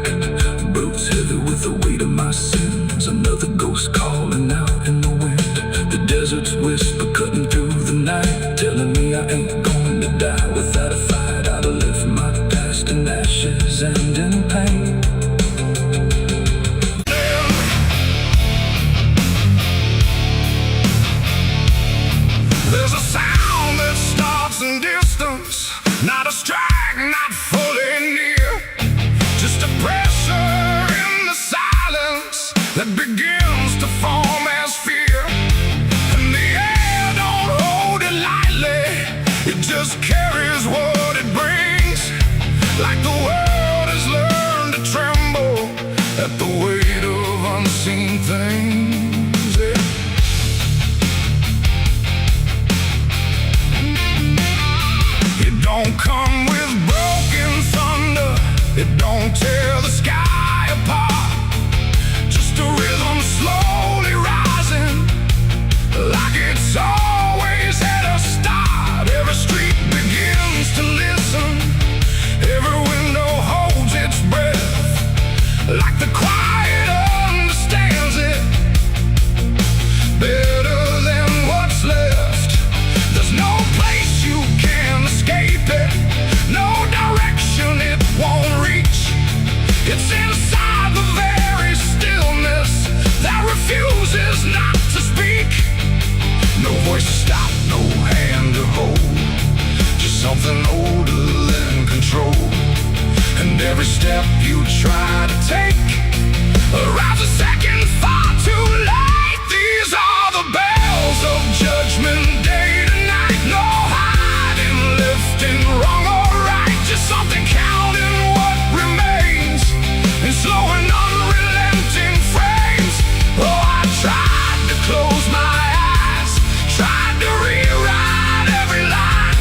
Boots heavy with the weight of my sins, another ghost calling out in the wind. The desert's whisper cutting through the night, telling me I ain't going to die without a fight. I'd have left my past in ashes and in pain. There's a sound that starts in distance, not a strike, not fully near, just a pressure in the silence that begins to form as fear. And the air don't hold it lightly, it just carries what it brings, like the world has learned to tremble at the weight of unseen things. Yeah. don't come with broken thunder, it don't tear the sky apart. Just a rhythm slowly rising, like it's always had a start. Every street begins to listen, every window holds its breath, like the quiet understands it better than what's left. There's no place you can escape it, no direction it won't reach. It's inside the very stillness that refuses not to speak. No voice to stop, no hand to hold, just something older than control. And every step you try to take arrives a second far too late. These are the bells of judgment day to night. No hiding, lifting, wrong or right, just something counting what remains in slow and unrelenting frames. Oh, I tried to close my eyes, tried to rewrite every line,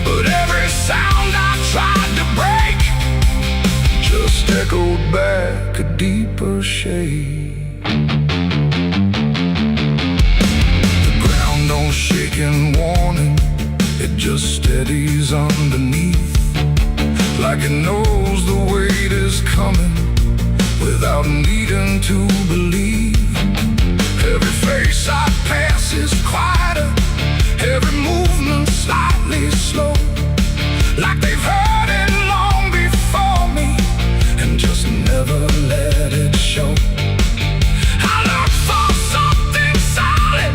but every sound I tried to break just echoed back a deeper shade. The ground don't shake in warning, it just steadies underneath, like it knows the weight is coming without needing to believe. Every face I pass is quieter, every movement slightly slow, like they've heard it long before me and just never let it show. I look for something solid,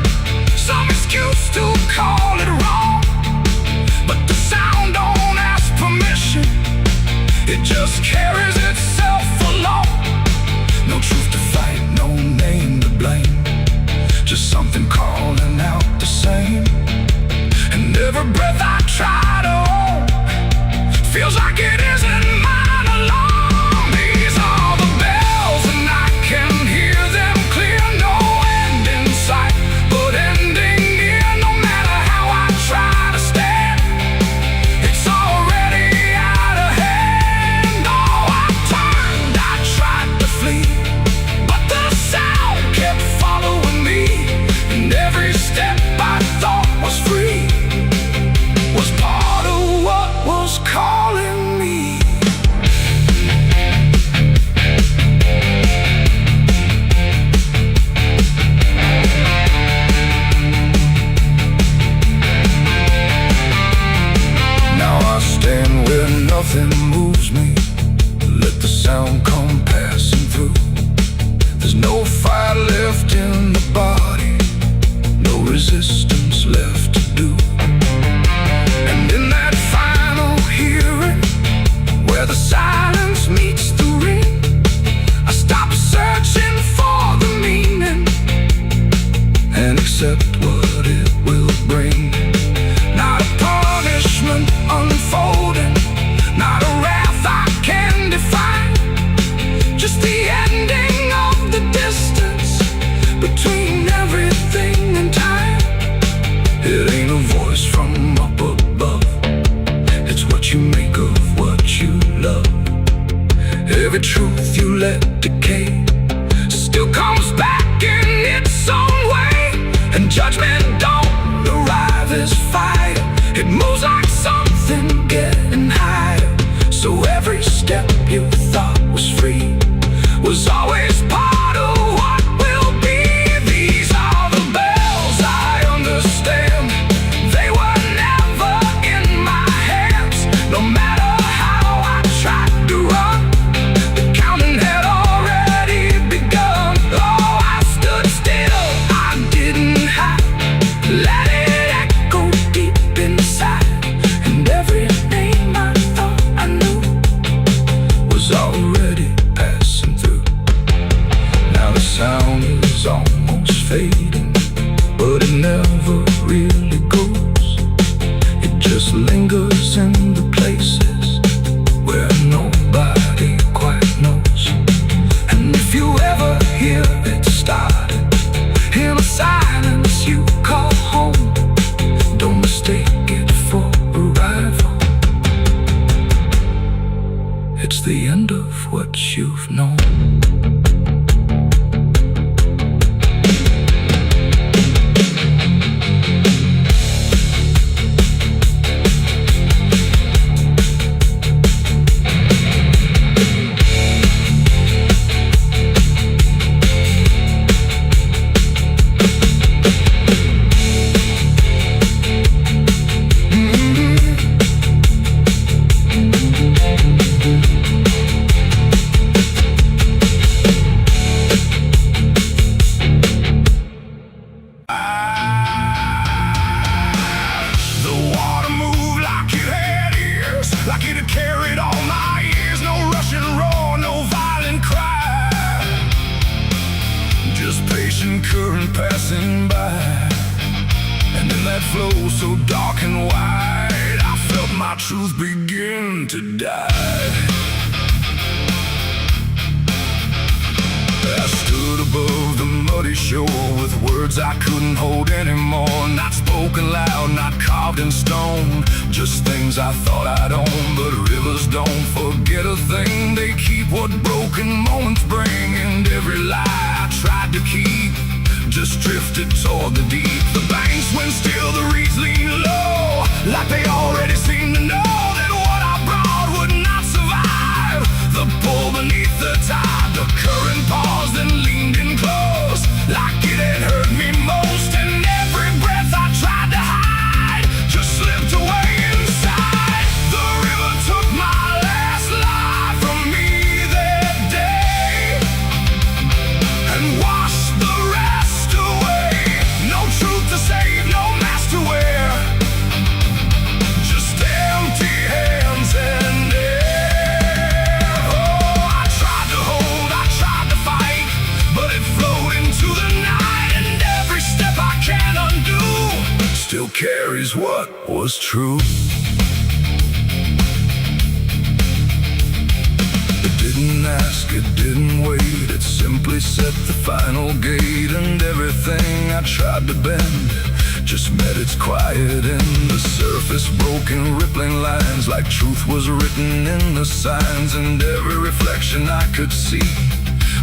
some excuse to call it wrong, but the sound don't ask permission, it just carries itself along. No truth to fight, no name to blame, just something calling out the same. And every breath I try to hold feels like it isn't mine alone. These are the bells and I can hear them clear. No end in sight, but ending near. No matter how I try to stand, it's already out of hand. Oh, I turned, I tried to flee, but the sound kept following me, and every step I thought was free was part of what was calling me. Now I stand where nothing moves me, let the sound come passing through. There's no fire left in the body, no resistance left to do. And in that final hearing, where the silence meets the ring, I stop searching for the meaning and accept what it will bring. Not a punishment unfolding, not a wrath I can define, just the ending of the distance between everything and time. It ain't a voice from up above, it's what you make of what you love. Every truth you let decay still comes back in its own way, and judgment don't arrive as fire, it moves like something getting higher. So every step you thought was free was always part of what will be. These are the bells I understand, they were never in my hands. No matter how I tried to run, the counting had already begun. Oh, I stood still, I didn't hide, let it echo deep inside, and every name I thought I knew was already passing through. Now the sound is almost fading, but it never really goes. It just lingers in the places where nobody quite knows. And if you ever hear it started in a silence you call home, don't mistake it for arrival. the end of what you've known. Current passing by, and in that flow so dark and wide, I felt my truth begin to die. I stood above the muddy shore with words I couldn't hold anymore, not spoken loud, not carved in stone, just things I thought I'd own. But rivers don't forget a thing, they keep what broken moments bring, and every lie I tried to keep just drifted toward the deep. The banks went still, the reeds lean low, like they already seemed to know that what I brought would not survive the pull beneath the tide. The current paused and leaned in close, like it had hurt me most, and every breath I tried to hide just slipped away inside. The river took my last life from me that day and washed the rest away. No truth to save, no mask to wear, just empty hands and air. Oh, I tried to hold, I tried to fight, but it flowed into the night, and every step I can't undo still carries what was true. It didn't ask, it didn't wait, it simply set the final gate, and everything I tried to bend just met its quiet end. The surface broke in rippling lines, like truth was written in the signs, and every reflection I could see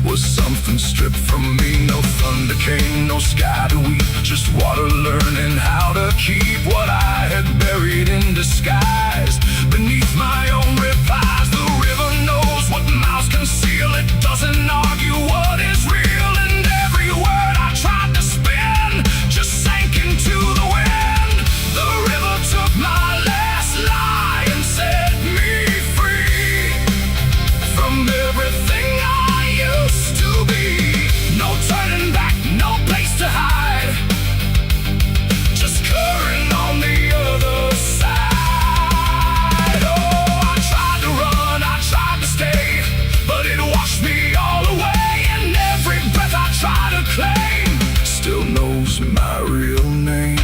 was something stripped from me. No thunder came, no sky to weep, just water learning how to keep what I had buried in disguise beneath my own replies. The river knows what mouths conceal, it doesn't argue what is real, and every word I tried to spin just sank into the wind. The river took my last lie and set me free from everything I used to be. No turning back, no place to hide, just current on the other side. Oh, I tried to run, I tried to stay, but it washed me all away, and every breath I try to claim still knows my real name.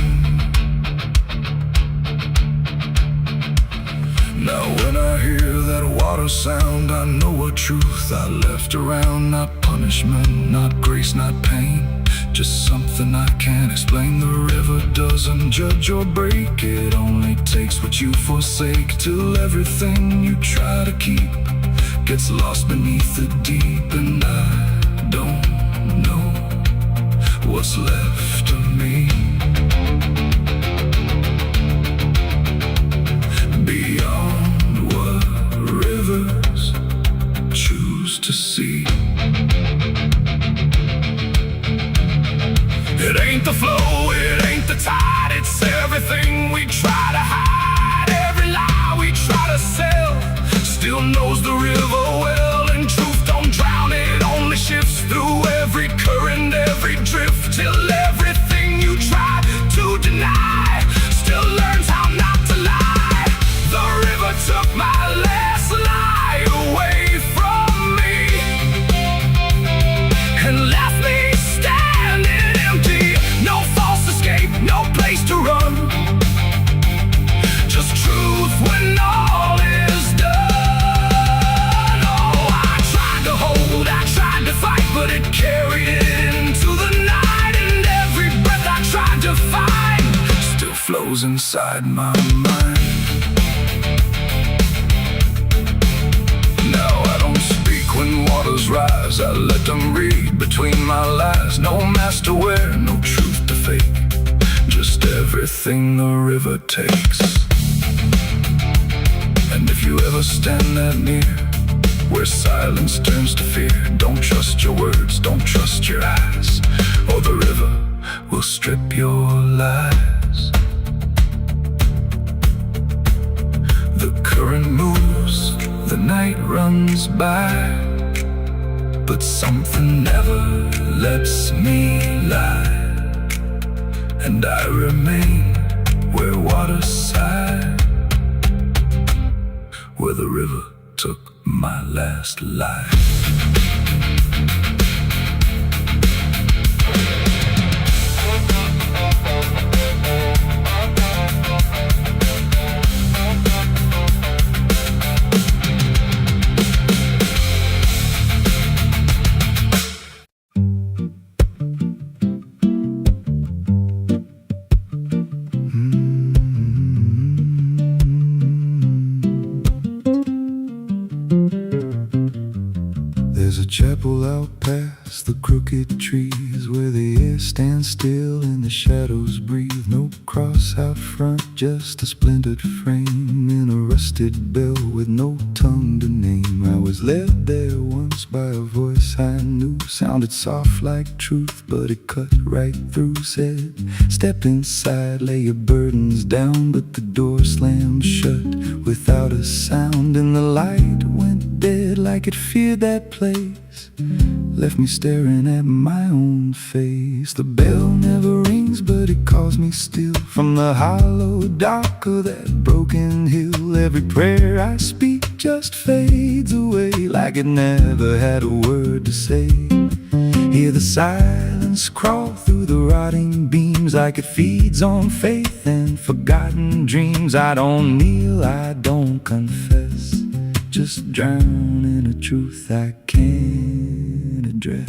Now when I hear that water sound, I know a truth I left around. Not punishment, not grace, not pain, just something I can't explain. The river doesn't judge or break, it only takes what you forsake, till everything you try to keep gets lost beneath the deep. And I don't know what's left of me beyond what rivers choose to see. It ain't the flow, it ain't the tide, it's everything we try to hide. Every lie we try to sell still knows the river well, and truth don't drown, it only shifts through every current, every drift, till everything you try to deny still learns how not to lie. The river took my last lie away from me and left me standing empty. No false escape, no place to run, just truth when all is done. Oh, I tried to hold, I tried to fight, but it carried it into the night, and every breath I tried to find still flows inside my mind. No voices rise, I let them read between my lies. No mask to wear, no truth to fake, just everything the river takes. And if you ever stand that near, where silence turns to fear, don't trust your words, don't trust your eyes, or the river will strip your lies. The current moves, the night runs by, but something never lets me lie. And I remain where water sighed, where the river took my last life. There's a chapel out past the crooked trees, where the air stands still and the shadows breathe. No cross out front, just a splintered frame in a rusted bell with no tongue to name. I was led there once by a voice I knew, sounded soft like truth, but it cut right through. Said, step inside, lay your burdens down, but the door slammed shut without a sound, and the light went dead like it feared that place, left me staring at my own face. The bell never rings, but it calls me still from the hollow dark of that broken hill. Every prayer I speak just fades away like it never had a word to say. Hear the silence crawl through the rotting beams like it feeds on faith and forgotten dreams. I don't kneel, I don't confess, just drown in a truth I can't address.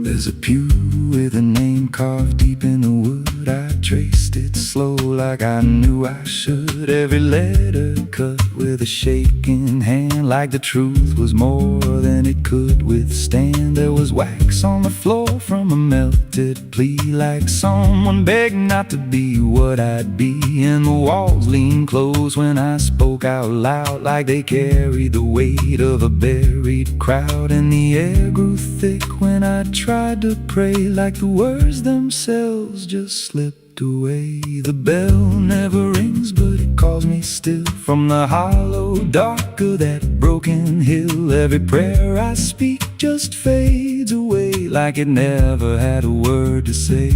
There's a pew with a name carved deep in the wood. I traced it slow like I knew I should. Every letter cut with a shaking hand, like the truth was more than it could withstand. There was wax on the floor from a melted plea, like someone begged not to be what I'd be. And the walls leaned close when I spoke out loud, like they carried the weight of a buried crowd. And the air grew thick when I tried to pray, like the words themselves just slipped away. The bell never rings, but it calls me still from the hollow dark of that broken hill. Every prayer I speak just fades away like it never had a word to say.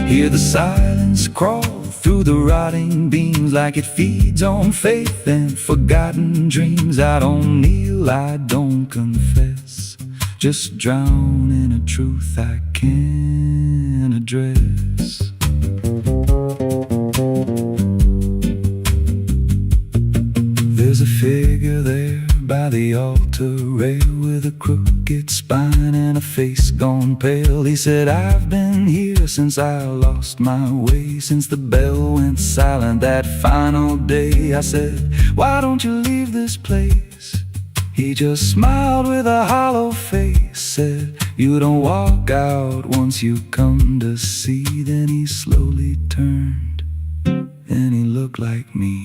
Hear the silence crawl through the rotting beams like it feeds on faith and forgotten dreams. I don't kneel, I don't confess, just drown in a truth I can't address. There's a figure there by the altar rail with a crooked spine and a face gone pale. He said, I've been here since I lost my way, since the bell went silent that final day. I said, why don't you leave this place? He just smiled with a hollow face, said, you don't walk out once you come to see. Then he slowly turned and he looked like me.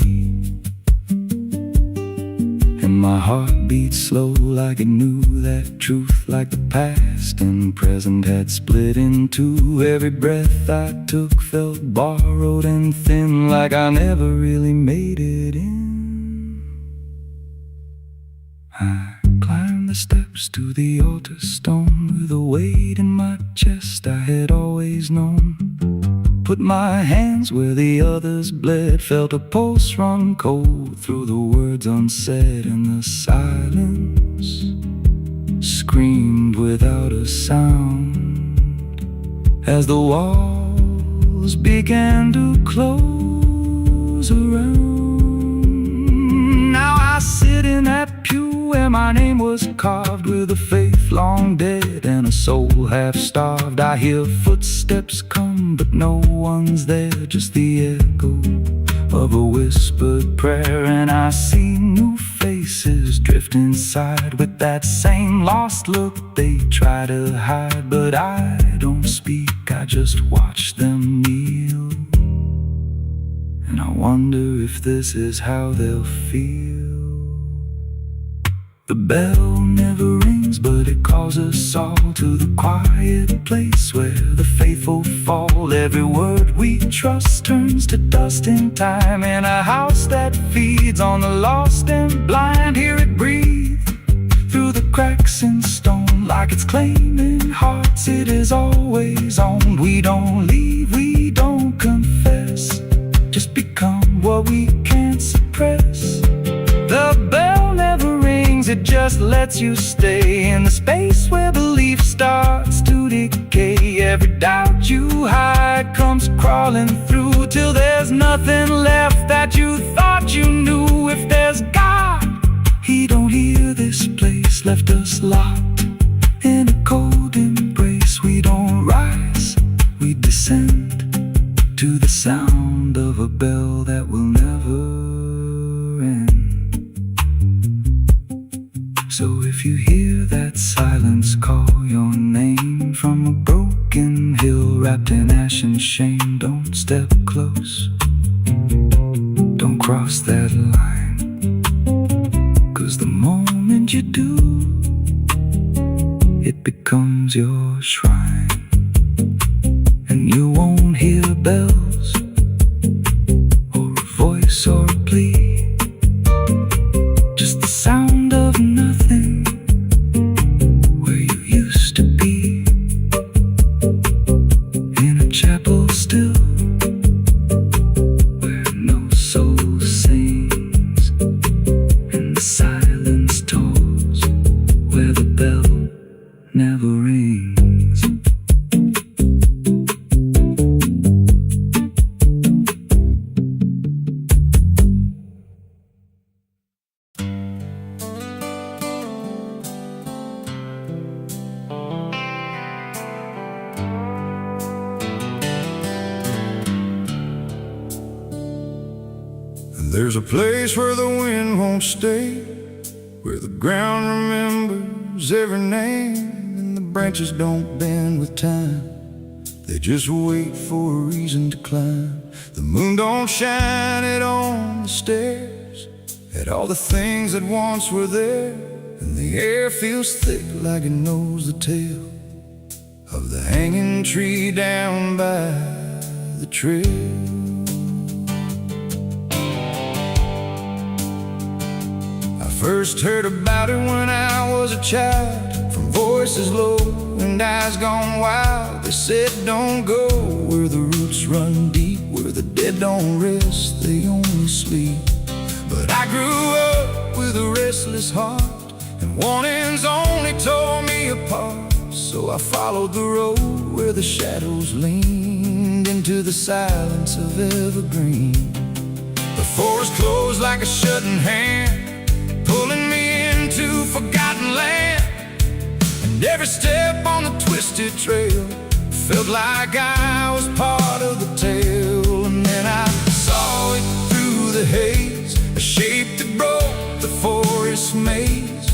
And my heart beat slow like it knew that truth, like the past and present had split in two. Every breath I took felt borrowed and thin, like I never really made it in. I climbed the steps to the altar stone with a weight in my chest I had always known. Put my hands where the others bled, felt a pulse run cold through the words unsaid, and the silence screamed without a sound as the walls began to close around. Now I sit in that pew where my name was carved, with a faith long dead and a soul half starved. I hear footsteps come, but no one's there, just the echo of a whispered prayer, and I see new faces drift inside with that same lost look they try to hide. But I don't speak, I just watch them kneel, and I wonder if this is how they'll feel. The bell never rings, but it calls us all to the quiet place where the faithful fall. Every word we trust turns to dust in time, in a house that feeds on the lost and blind. Hear it breathe through the cracks in stone, like it's claiming hearts it is always on. We don't leave, we don't confess, just become what we can't suppress. The bell never rings, it just lets you stay in the space where belief starts to decay. Every doubt you hide comes crawling through, till there's nothing left that you thought you knew. If there's God, He don't hear this place, left us locked in a cold embrace. We don't rise, we descend to the sound of a bell that will never end. So if you hear that silence call your name from a broken hill wrapped in ash and shame, don't step close, don't cross that line, 'cause the moment you do, it becomes your shrine. And you won't hear bells or a voice or a plea, just the sound of nothing where you used to be, in a chapel still where no soul sings, and the silence tolls where the bell never rings. There's a place where the wind won't stay, where the ground remembers every name, and the branches don't bend with time, they just wait for a reason to climb. The moon don't shine it on the stairs, at all the things that once were there, and the air feels thick like it knows the tale of the hanging tree down by the trail. First heard about it when I was a child, from voices low and eyes gone wild. They said don't go where the roots run deep, where the dead don't rest, they only sleep. But I grew up with a restless heart, and warnings only tore me apart. So I followed the road where the shadows leaned into the silence of evergreen. The forest closed like a shutting hand, pulling me into forgotten land, and every step on the twisted trail felt like I was part of the tale. And then I saw it through the haze, a shape that broke the forest maze,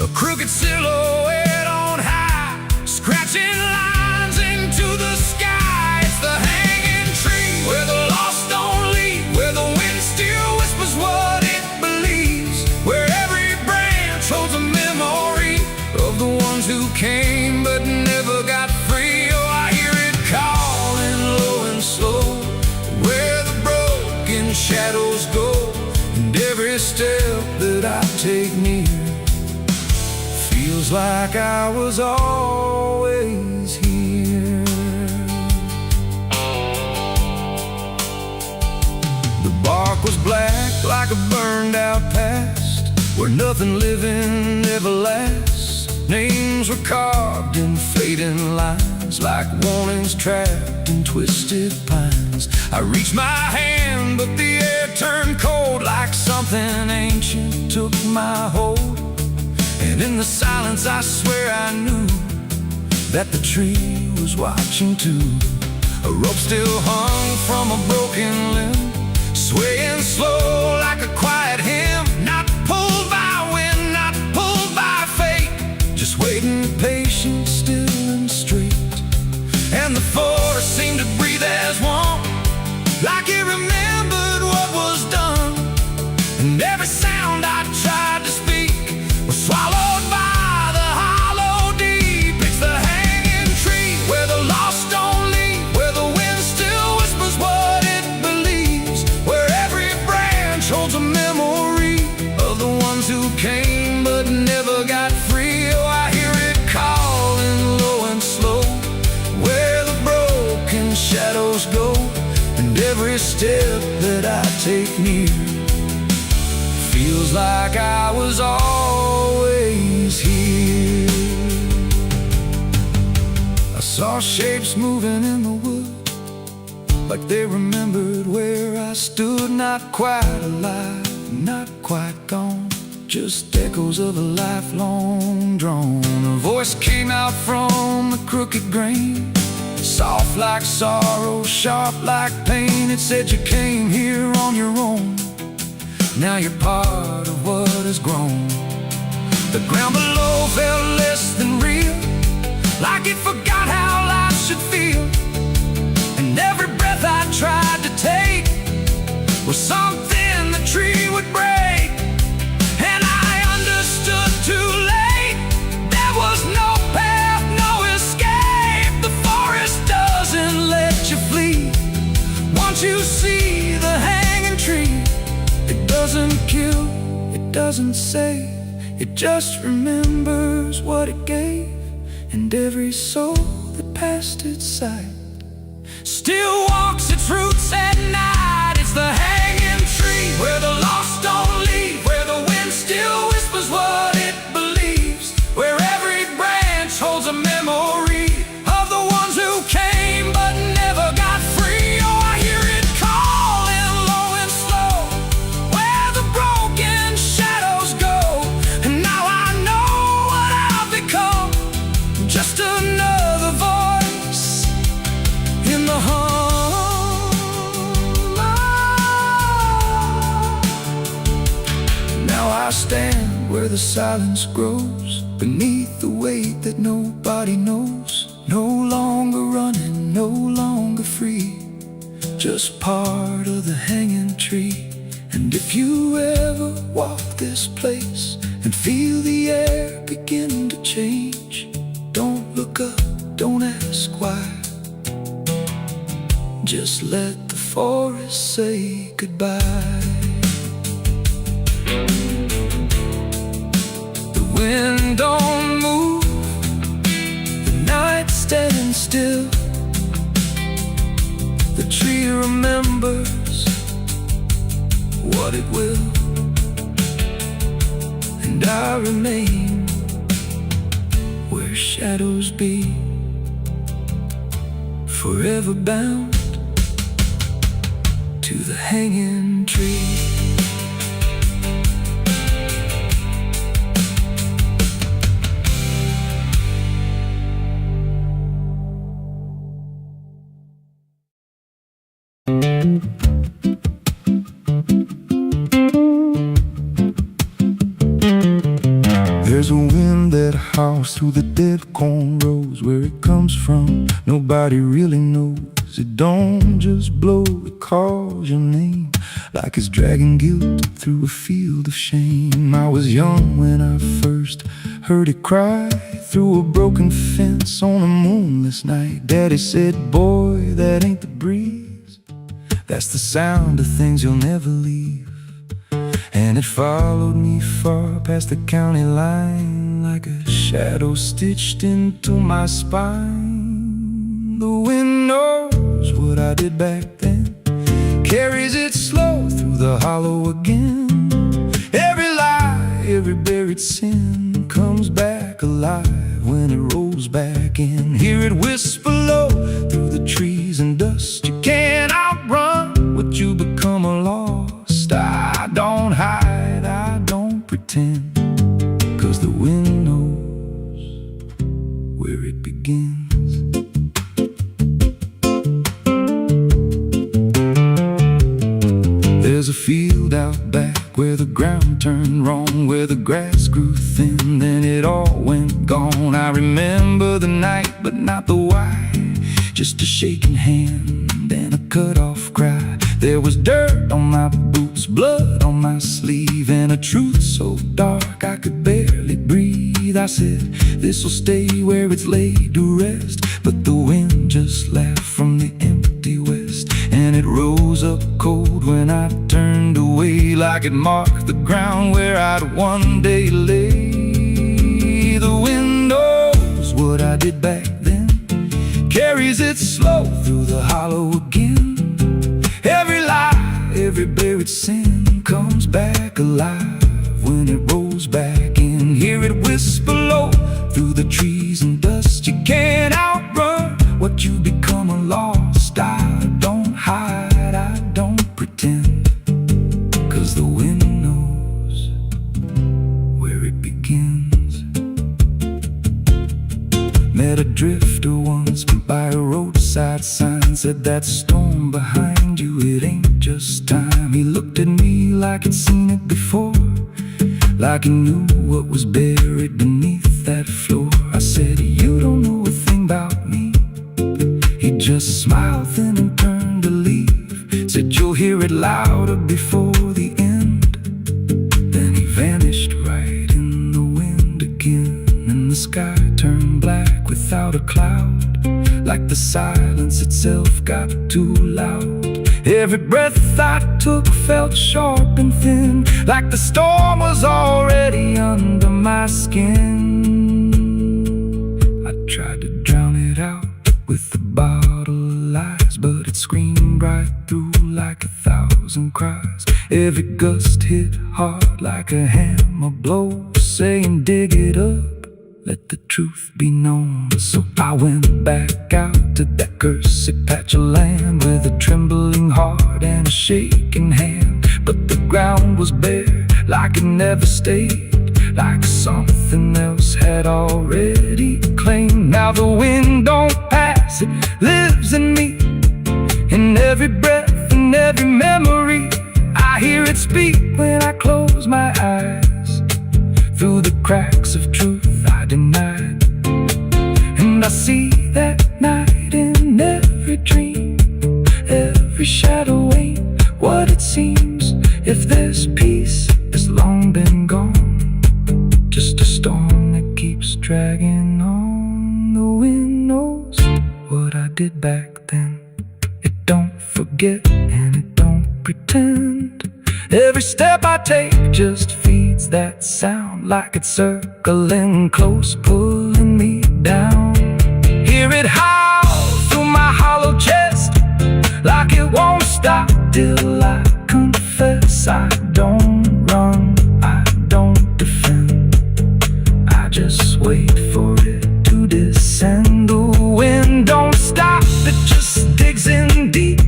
a crooked silhouette on high, scratching lines into the sky. It's the hanging tree where the lost don't leave, where the wind still whispers what it believes, where every branch holds a memory of the ones who came but never got free. Oh, I hear it calling low and slow, where the broken shadows go, and every step that I take near feels like I was always here. The bark was black like a burned out past, where nothing living ever lasts. Names were carved in fading lines, like warnings trapped in twisted pines. I reached my hand, but the air turned cold, like something ancient took my hold. And in the silence I swear I knew that the tree was watching too. A rope still hung from a broken limb, swaying slow like a quiet hymn, not pulled by wind, not pulled by fate, just waiting patient, still and straight. And the forest seemed to breathe as one, like it remembered what was done. And every sound I tried to speak was swallowed by the hollow deep. It's the hanging tree where the lost don't leave, where the wind still whispers what it believes, where every branch holds a memory of the ones who came but never got free. Oh, I hear it calling low and slow, where the broken shadows go, and every step that I take near feels like I was always here. I saw shapes moving in the wood, like they remembered where I stood. Not quite alive, not quite gone, just echoes of a lifelong drone. A voice came out from the crooked grain, soft like sorrow, sharp like pain. It said you came here on your own, now you're part of what has grown. The ground below felt less than real, like it forgot how life should feel. And every breath I tried to take was something the tree would break. And I understood too late, there was no path, no escape. The forest doesn't let you flee. Once you see the hanging tree, it doesn't kill, it doesn't save, it just remembers what it gave. And every soul that passed its sight still walks its roots at night. It's the hanging tree where the lost don't leave, where the wind still whispers what it believes, where every branch holds a memory of the ones who came but never got free. Oh, I hear it calling low and slow, where the broken shadows go. And now I know what I've become, just another voice in the hum. Now I stand where the silence grows, beneath the weight that nobody knows. No longer running, no longer free, just part of the hanging tree. And if you ever walk this place and feel the air begin to change, don't look up, don't ask why, just let the forest say goodbye. The wind don't move, the night's standing still, the tree remembers what it will, and I remain where shadows be, forever bound to the hanging tree. There's a wind that howls through the dead corn rows. Where it comes from, nobody really knows. It don't just blow, it calls your name, like it's dragging guilt through a field of shame. I was young when I first heard it cry through a broken fence on a moonless night. Daddy said, boy, that ain't the breeze, that's the sound of things you'll never leave. And it followed me far past the county line, like a shadow stitched into my spine. The wind knows what I did back then, carries it slow through the hollow again. Every lie, every buried sin comes back alive when it rolls back in. Hear it whisper low through the trees and dust. You can't outrun what you become lost. I don't hide, I don't pretend, 'cause the wind knows where it begins. field out back where the ground turned wrong, where the grass grew thin, then it all went gone. I remember the night, but not the why. Just a shaking hand and a cut-off cry. There was dirt on my boots, blood on my sleeve, and a truth so dark I could barely breathe. I said, this'll stay where it's laid to rest. But the wind just laughed from the empty west, and it rose up cold when I turned away, like it marked the ground where I'd one day lay. The wind knows what I did back then, carries it slow through the hollow again. Every lie, every buried sin comes back alive when it rolls back in. Hear it whisper low through the trees and dust. You can't outrun what you become a lost. I don't hide, I don't pretend, 'cause the wind knows where it begins. Met a drifter once by a roadside sign, said that storm behind you, it ain't just time. He looked at me like he'd seen it before, like he knew what was buried beneath that floor. I said, you don't know a thing about me. He just smiled thin and turned to leave, said, you'll hear it louder before the end. Then he vanished right in the wind again, and the sky turned black without a cloud, like the silence itself got too loud. Every breath I took felt sharp and thin, like the storm was already under my skin. I tried to drown it out with a bottle of lies, but it screamed right through like 1,000 cries. Every gust hit hard like a hammer blow, saying dig it up, let the truth be known. So I went back out to that cursed patch of land with a trembling heart and a shaking hand. But the ground was bare, like it never stayed, like something else had already claimed. Now the wind don't pass, it lives in me, in every breath and every memory. I hear it speak when I close my eyes, through the cracks of truth I denied. And I see that night in every dream, every shadow ain't what it seems. If there's peace, it's long been gone, just a storm that keeps dragging on. The wind knows what I did back then. It don't forget and it don't pretend. Every step I take just feeds that sound, like it's circling close, pulling me down. Hear it howl through my hollow chest, like it won't stop till I confess. I don't run, I don't defend, I just wait for it to descend. The wind don't stop, it just digs in deep,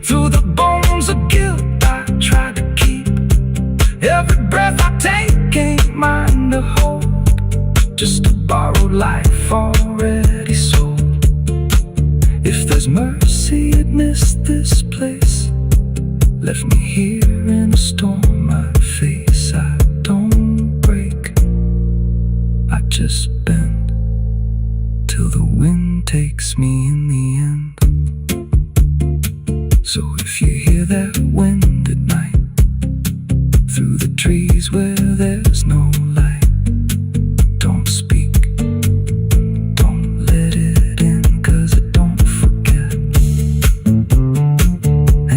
through the bones of guilt I try to keep. Every breath I take ain't mine to hold, just a borrowed life already sold. If there's mercy, it missed this place, left me here in a storm I face. I don't break, I just bend, till the wind takes me in the end. So if you hear that wind at night, through the trees where there's no light, don't speak, don't let it in, 'cause it don't forget,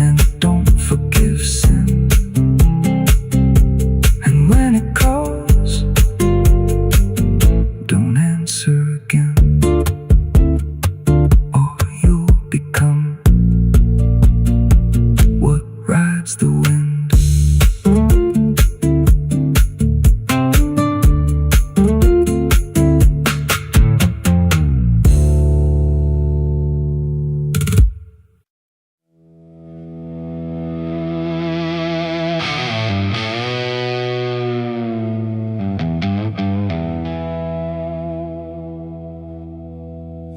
and it don't forgive sin. And when it calls, don't answer again, or you'll become what rides the wind.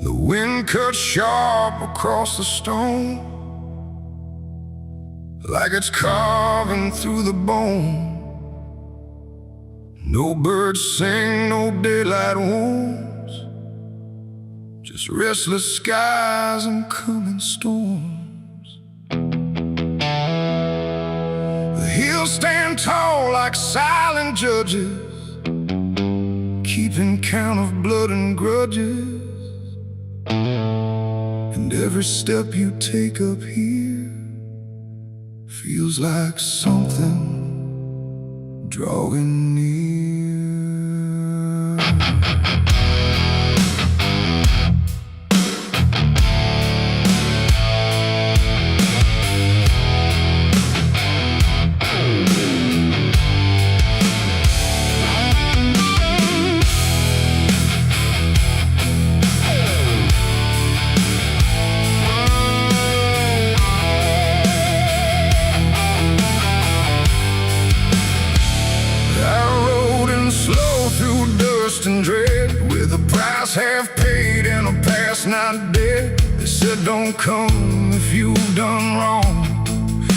The wind cut sharp across the stone, like it's carving through the bone. No birds sing, no daylight wounds, just restless skies and coming storms. The hills stand tall like silent judges, keeping count of blood and grudges. And every step you take up here feels like something drawing near. And dread, with a price half paid and a past not dead. They said don't come if you've done wrong.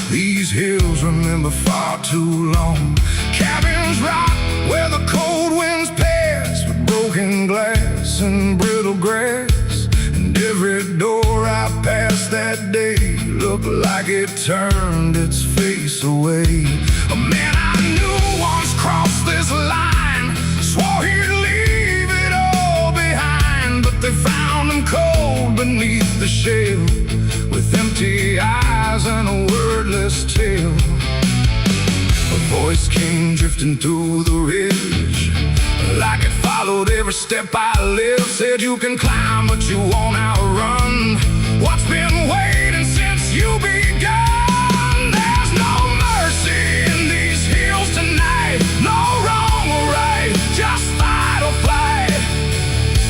These hills remember far too long. Cabins rock where the cold winds pass, with broken glass and brittle grass. And every door I passed that day looked like it turned its face away. A man I knew once crossed this line, swore he'd leave it all behind, but they found him cold beneath the shell, with empty eyes and a wordless tale. A voice came drifting through the ridge, like it followed every step I lived. Said you can climb but you won't outrun what's been waiting since you begun. There's no mercy in these hills tonight, no wrong or right, just fight or flight.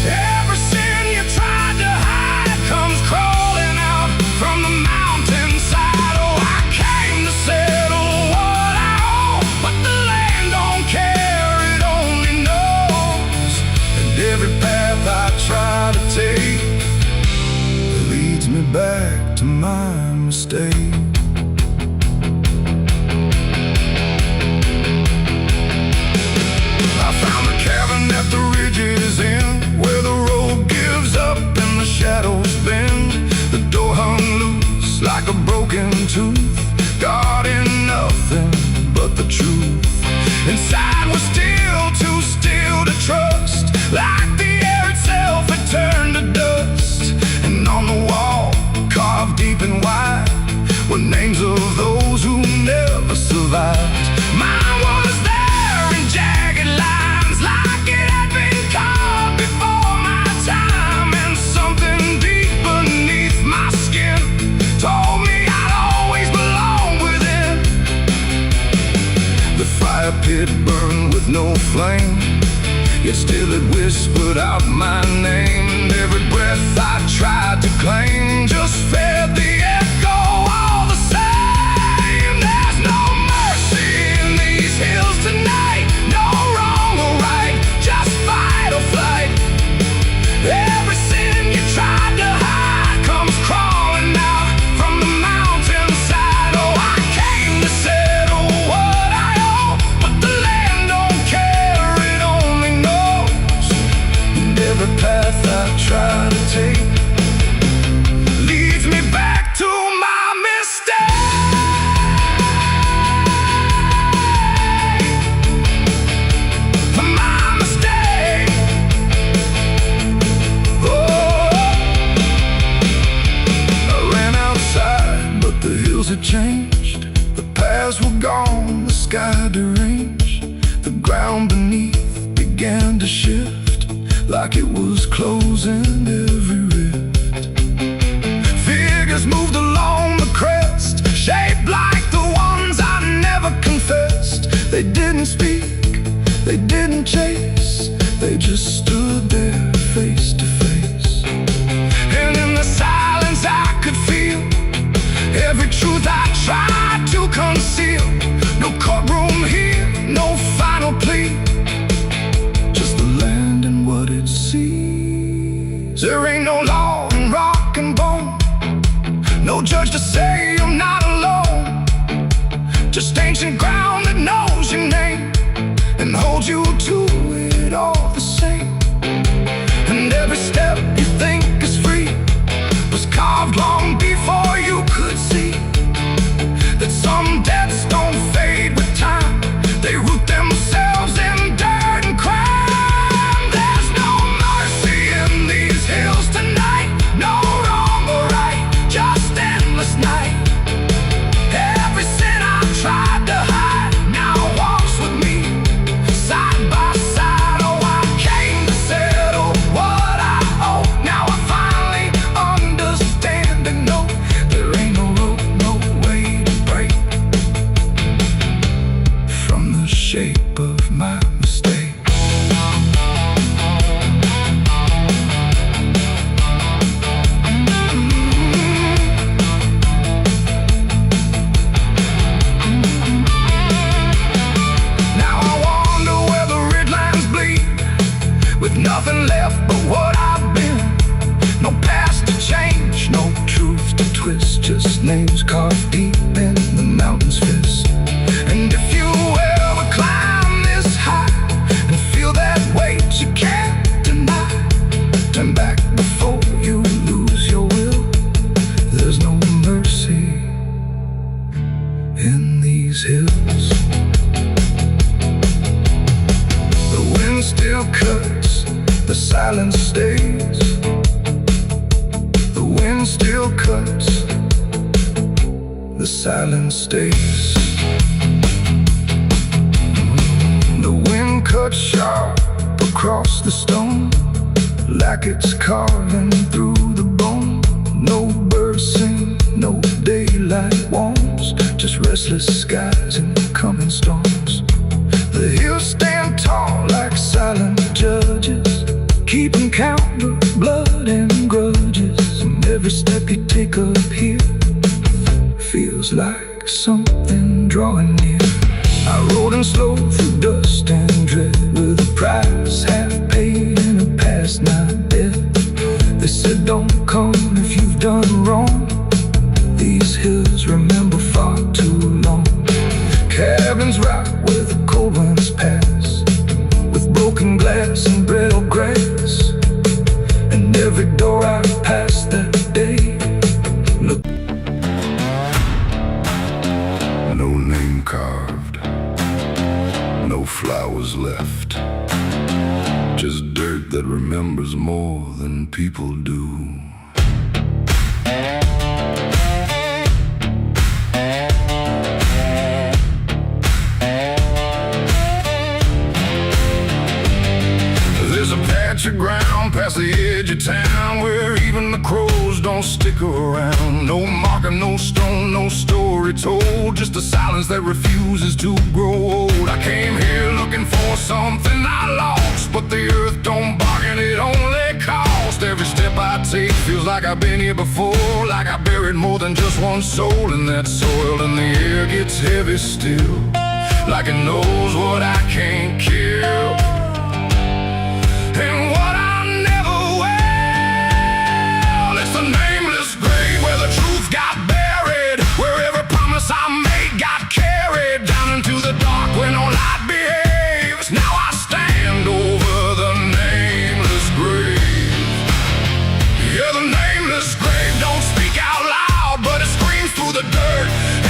Every sin you tried to hide comes crawling out from the mountainside. Oh, I came to settle what I owe, but the land don't care, it only knows. And every path I try to take leads me back to my mistake. At the ridge's end, where the road gives up and the shadows bend, the door hung loose like a broken tooth, guarding nothing but the truth. Inside was still too still to trust, like the air itself had turned to dust. And on the wall, carved deep and wide, were names of those who never survived. Mine was there in jagged lines, like it had been carved before my time. And something deep beneath my skin told me I'd always belong within. The fire pit burned with no flame, yet still it whispered out my name. And every breath I tried to claim just fed the echo all the same. There's no mercy in these hills tonight, no wrong or right, just fight or flight. Every sin you tried to hide comes crawling out from the mountainside. Oh, I came to settle what I owe, but the land don't care, it only knows. And every path I try to take leads me back to my mistake. My mistake. Oh, I ran outside, but the hills had changed. The paths were gone, the sky deranged. The ground beneath began to shift, like it was closing every rift. Figures moved along the crest, shaped like the ones I never confessed. They didn't speak, they didn't chase, they just stood there face to face. And in the silence I could feel every truth I tried to conceal. No courtroom here, no final plea, just the land and what it sees. There ain't no law in rock and bone, no judge to say I'm not alone. just ancient ground that knows your name and holds you to it all the same. And every step you think is free was carved long before you could see that some debts don't fade with time. They root themselves in dirt and crime. There's no mercy in these hills tonight. No wrong or right, just endless night. Every sin I've tried to hide now walks with me, side by side. Oh, I came to settle what I owe. Now I finally understand and know there ain't no rope, no way to break from the shape of my mistake. With nothing left but what I've been. No past to change, no truth to twist, just names carved deep in the mountain's fist. And if you ever climb this high and feel that weight you can't deny, turn back before you lose your will. There's no mercy in these hills. The wind still cuts, the silence stays. The wind still cuts, the silence stays. The wind cuts sharp across the stone, like it's carving through the bone. No birds sing, no daylight warms, just restless skies and coming storms. The hills stand tall like silent judges, keeping count of blood and grudges. And every step you take up here feels like something drawing near. I rode in slow through dust and dread, with a price half paid and a past not dead. They said don't come if you've done wrong. These hills remember far too long. Cabins rock where the cold winds pass, with broken glass and brittle grass. And every door I passed that day, look, no name carved, no flowers left, just dirt that remembers more than people do. There's a patch of ground past the edge of town where even the crows don't stick around. No marker, no stone, no story told, just a silence that refuses to grow old. I came here looking for something I lost, but the earth don't bargain, it only cost. Every step I take feels like I've been here before, like I buried more than just one soul in that soil. And the air gets heavy still, like it knows what I can't kill. And what I never will, it's the nameless grave where the truth got buried, where every promise I made got carried down into the dark where no light behaves. Now I stand over the nameless grave. Yeah, the nameless grave don't speak out loud, but it screams through the dirt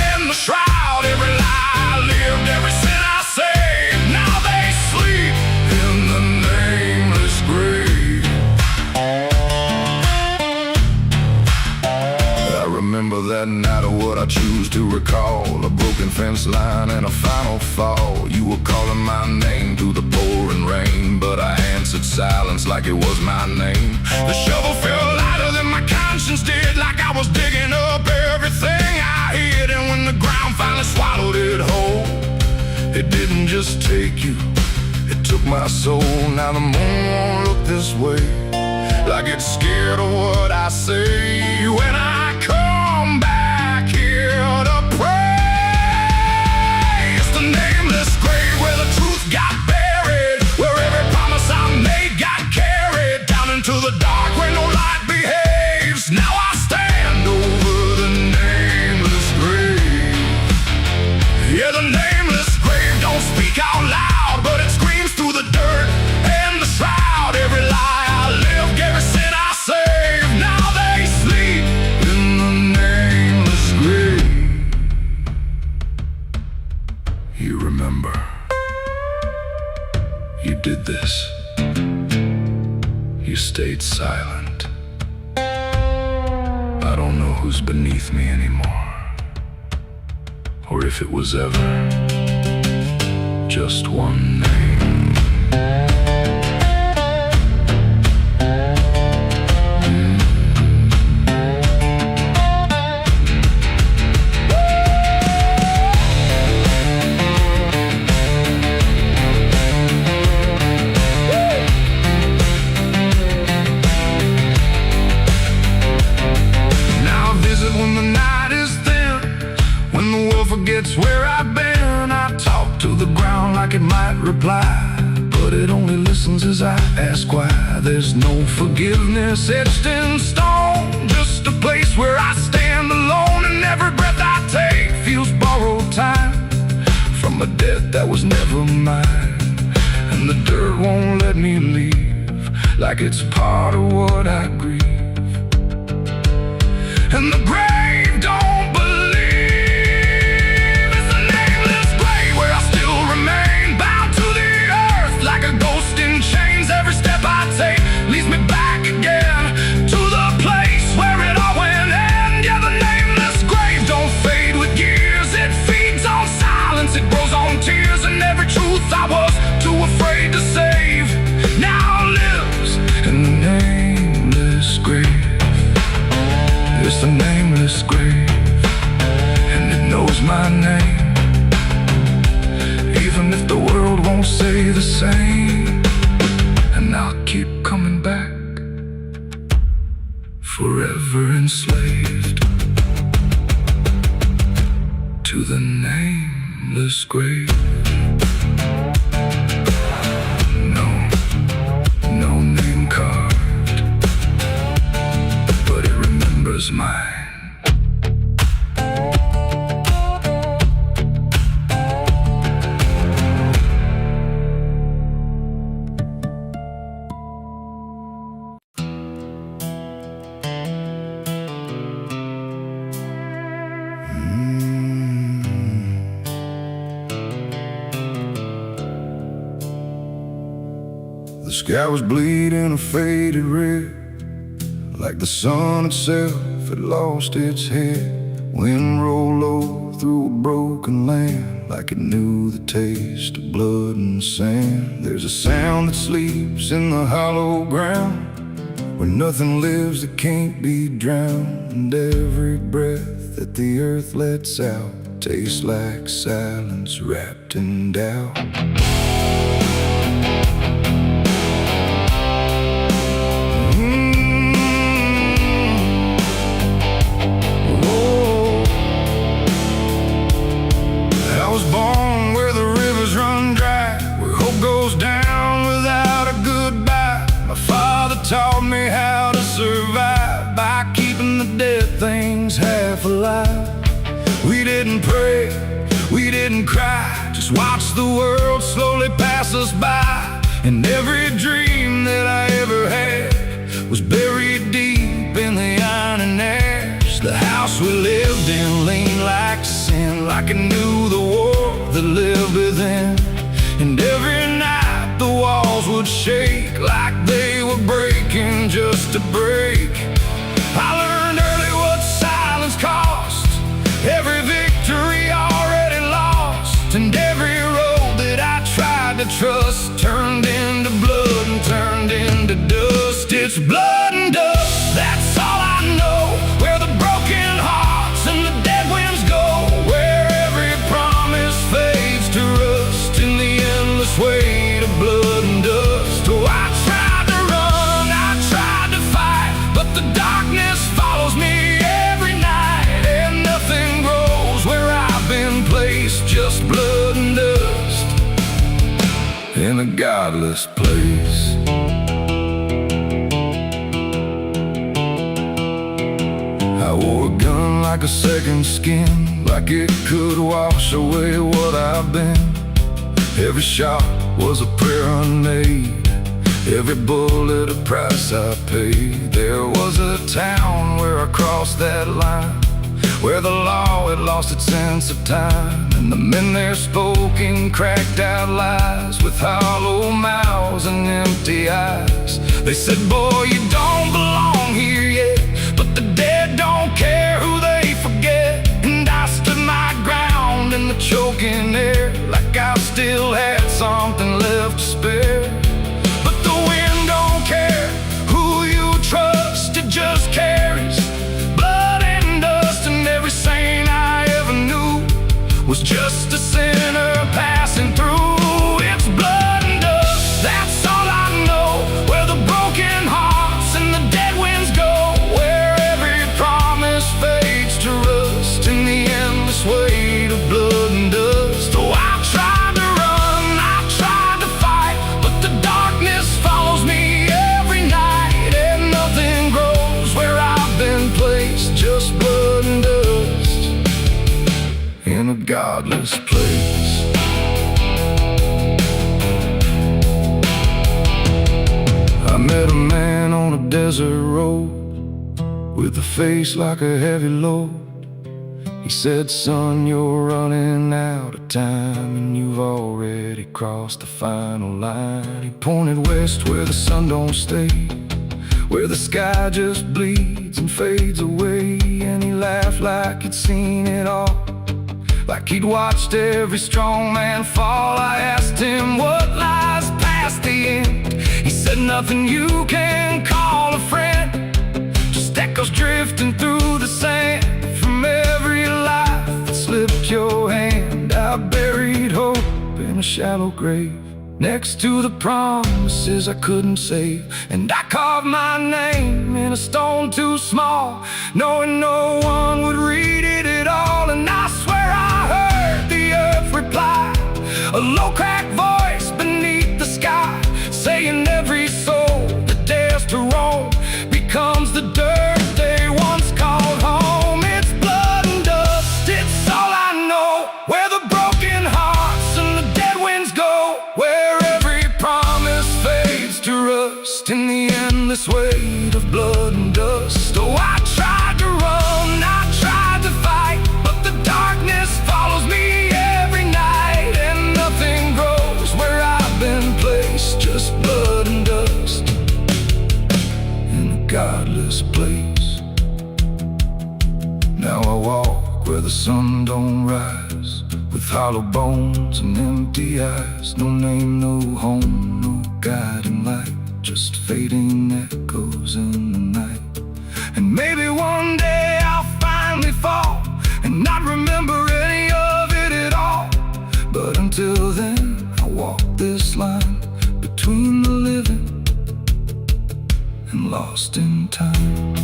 and the shroud. Every lie I lived, every sin I saved, now they sleep in the nameless grave. I remember that night of what I choose to recall, a broken fence line and a final fall. You were calling my name through the pouring rain, but I answered silence like it was my name. The shovel felt lighter than my conscience did, like I was digging up everything I hid. And when the ground finally swallowed it whole, it didn't just take you, it took my soul. Now the moon won't look this way, like it's scared of what I say. When I come back here to pray, it's the nameless grave where the truth got buried, where every promise I made got carried down into the dark where no light behaves. Now I stand over the nameless grave. who's beneath me anymore, or if it was ever just one name. Forgets where I've been. I talk to the ground like it might reply, but it only listens as I ask why. There's no forgiveness etched in stone, just a place where I stand alone, and every breath I take feels borrowed time from a debt that was never mine. And the dirt won't let me leave, like it's part of what I grieve. And the grave don't I was too afraid to save, now lives in the nameless grave. It's a nameless grave, and it knows my name, even if the world won't say the same. And I'll keep coming back, forever enslaved to the nameless grave. Mine. The sky was bleeding a faded red, like the sun itself had lost its head. Wind rolled low through a broken land, like it knew the taste of blood and sand. There's a sound that sleeps in the hollow ground, where nothing lives that can't be drowned. And every breath that the earth lets out tastes like silence wrapped in doubt. Taught me how to survive by keeping the dead things half alive. We didn't pray, we didn't cry, just watch the world slowly pass us by. And every dream that I ever had was buried deep in the iron and ash. The house we lived in leaned like sin, like it knew the war that lived within. And every night the walls would shake like they were breaking just to break. I learned early what silence cost, every victory already lost. And every road that I tried to trust turned into blood and turned into dust. It's blood and dust, that's all I know. Where the broken hearts and the dead winds go, where every promise fades to rust in the endless weight of blood and dust. Oh, I tried to run, I tried to fight, but the darkness follows me every night. And nothing grows where I've been placed, just blood and dust in a godless place. I wore a gun like a second skin, like it could wash away what I've been. Every shot was a prayer unmade, every bullet a price I paid. There was a town where I crossed that line, where the law had lost its sense of time. And the men there spoke in cracked out lies, with hollow mouths and empty eyes. They said, boy, you don't belong here yet, but the dead don't care godless place. I met a man on a desert road with a face like a heavy load. He said, son, you're running out of time, and you've already crossed the final line. He pointed west where the sun don't stay, where the sky just bleeds and fades away. And he laughed like he'd seen it all, like he'd watched every strong man fall. I asked him what lies past the end. He said, nothing you can call a friend, just echoes drifting through the sand from every life that slipped your hand. I buried hope in a shallow grave next to the promises I couldn't save, and I carved my name in a stone too small, knowing no one would read it at all. And I swear I heard the earth reply, a low cracked voice beneath the sky, saying every soul that dares to roam becomes the dirt they once called home. It's blood and dust, it's all I know, where the broken hearts and the dead winds go, where every promise fades to rust in the endless weight of blood and dust. Oh, I tried to run, I tried to fight, but the darkness follows me every night, and nothing grows where I've been placed, just blood and dust in a godless place. Now I walk where the sun don't rise, with hollow bones and empty eyes. No name, no home, no guiding light, just fading echoes in the night. And maybe one day I'll finally fall and not remember any of it at all. But until then, I walk this line between the living and lost in time.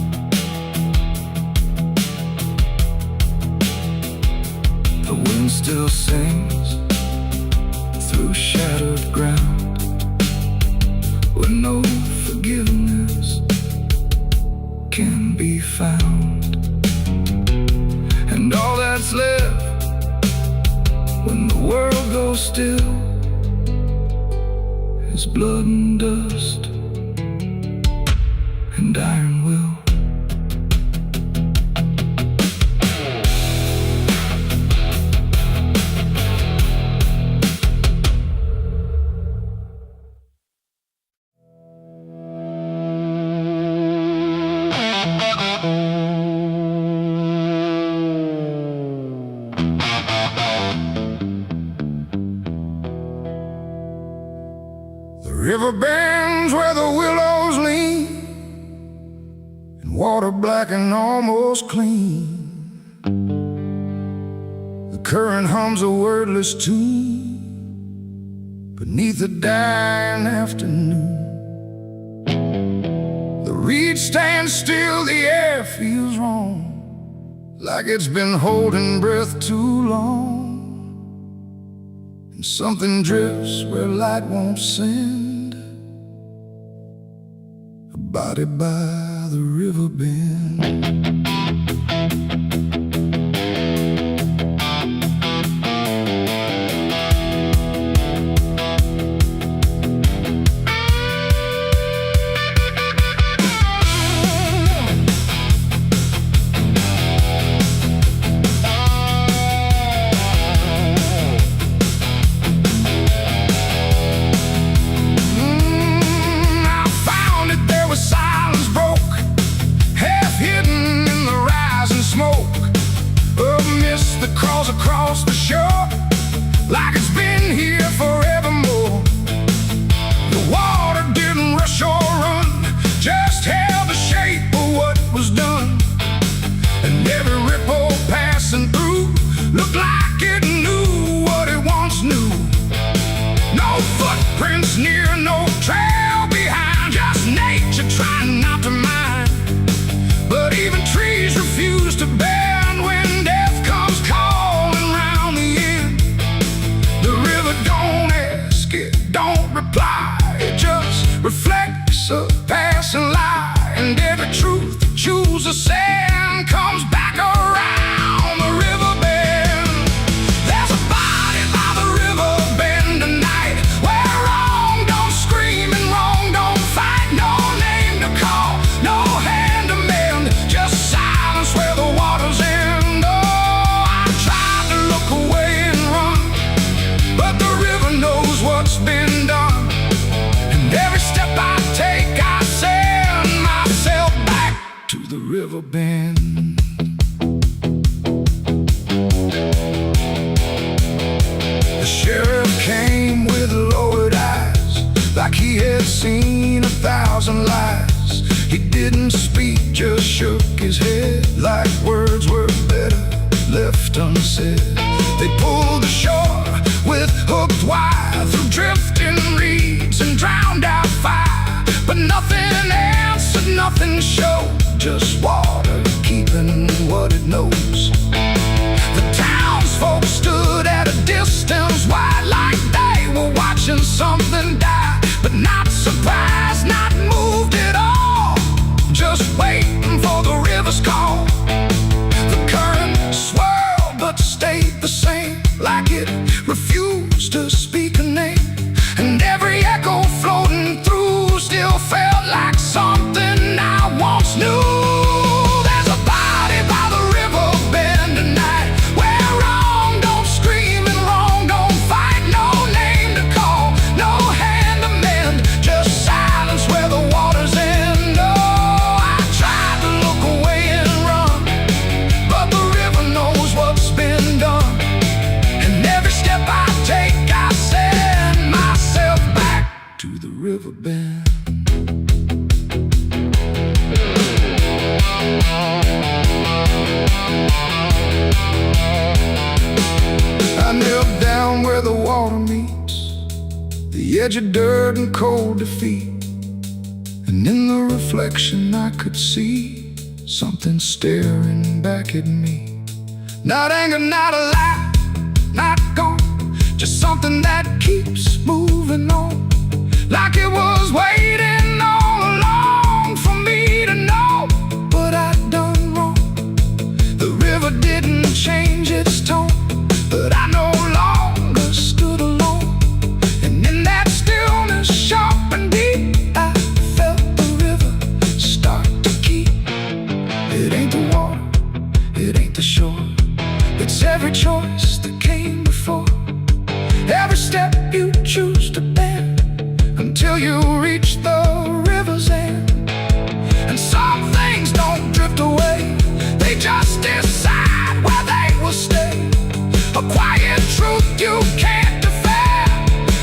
The wind still sings through shattered ground, where no forgiveness can be found. And all that's left when the world goes still is blood and dust and iron will. The river bends where the willows lean, and water black and almost clean. The current hums a wordless tune beneath the dying afternoon. The reed stands still, the air feels wrong, like it's been holding breath too long. And something drifts where light won't send, a body by the river bend. Across the shore, like it's been here forevermore. The water didn't rush or run, just held the shape of what was done. And every ripple passing through looked like it knew what it once knew. No footprints near, no trail behind, just nature trying not to mind. But even trees refuse to bend when death comes calling. The river don't said. They pulled ashore with hooked wire through drifting reeds and drowned out fire. But nothing answered, nothing showed, just water keeping what it knows. The townsfolk stood at a distance wide, like they were watching something die. But not surprised, not moved at all, just waiting for the river's call. The current swirled but stayed the same, like it refused to speak a name. And every echo floating through still felt like something I once knew. There's a body by the river bend tonight, where wrong don't scream and wrong don't fight. No name to call, no hand to mend, just silence where the waters end. Oh, I tried to look away and run, but the river knows what's been done. And every step I take, I send myself back to the river bend. I knelt down where the water meets the edge of dirt and cold defeat. And in the reflection I could see something staring back at me. Not anger, not a lie, not gone, just something that keeps moving on, like it was waiting all along for me to know what I'd done wrong. The river didn't change its tone, but I no longer stood alone. And in that stillness, sharp and deep, I felt the river start to keep. It ain't the water, it ain't the shore, it's every choice that came before. Every step you choose to bend until you reach the river's end. And some things don't drift away, they just decide where they will stay. A quiet truth you can't defend.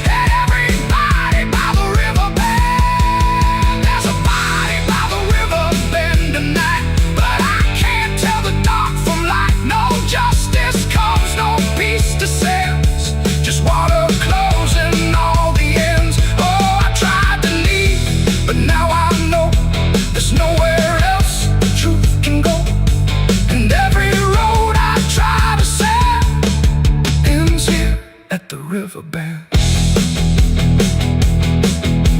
And everybody by the river bend. There's a body by the river bend tonight, but I can't tell the dark from light. No justice comes, no peace descends, just water closing all the ends. Oh, I tried to leave, but now I know there's nowhere else the truth can go. And every road I try to set ends here at the river bend.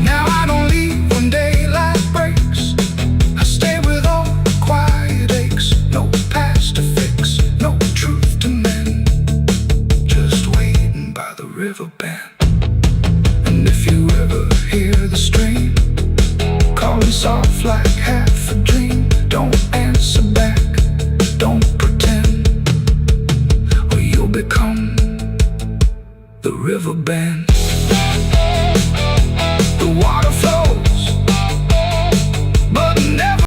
Now I don't leave when daylight breaks, I stay with all the quiet aches. No past to fix, no truth to mend, just waiting by the river bend. And if you ever hear the stream calling soft like half a dream, don't answer back, don't pretend, or you'll become the river bend.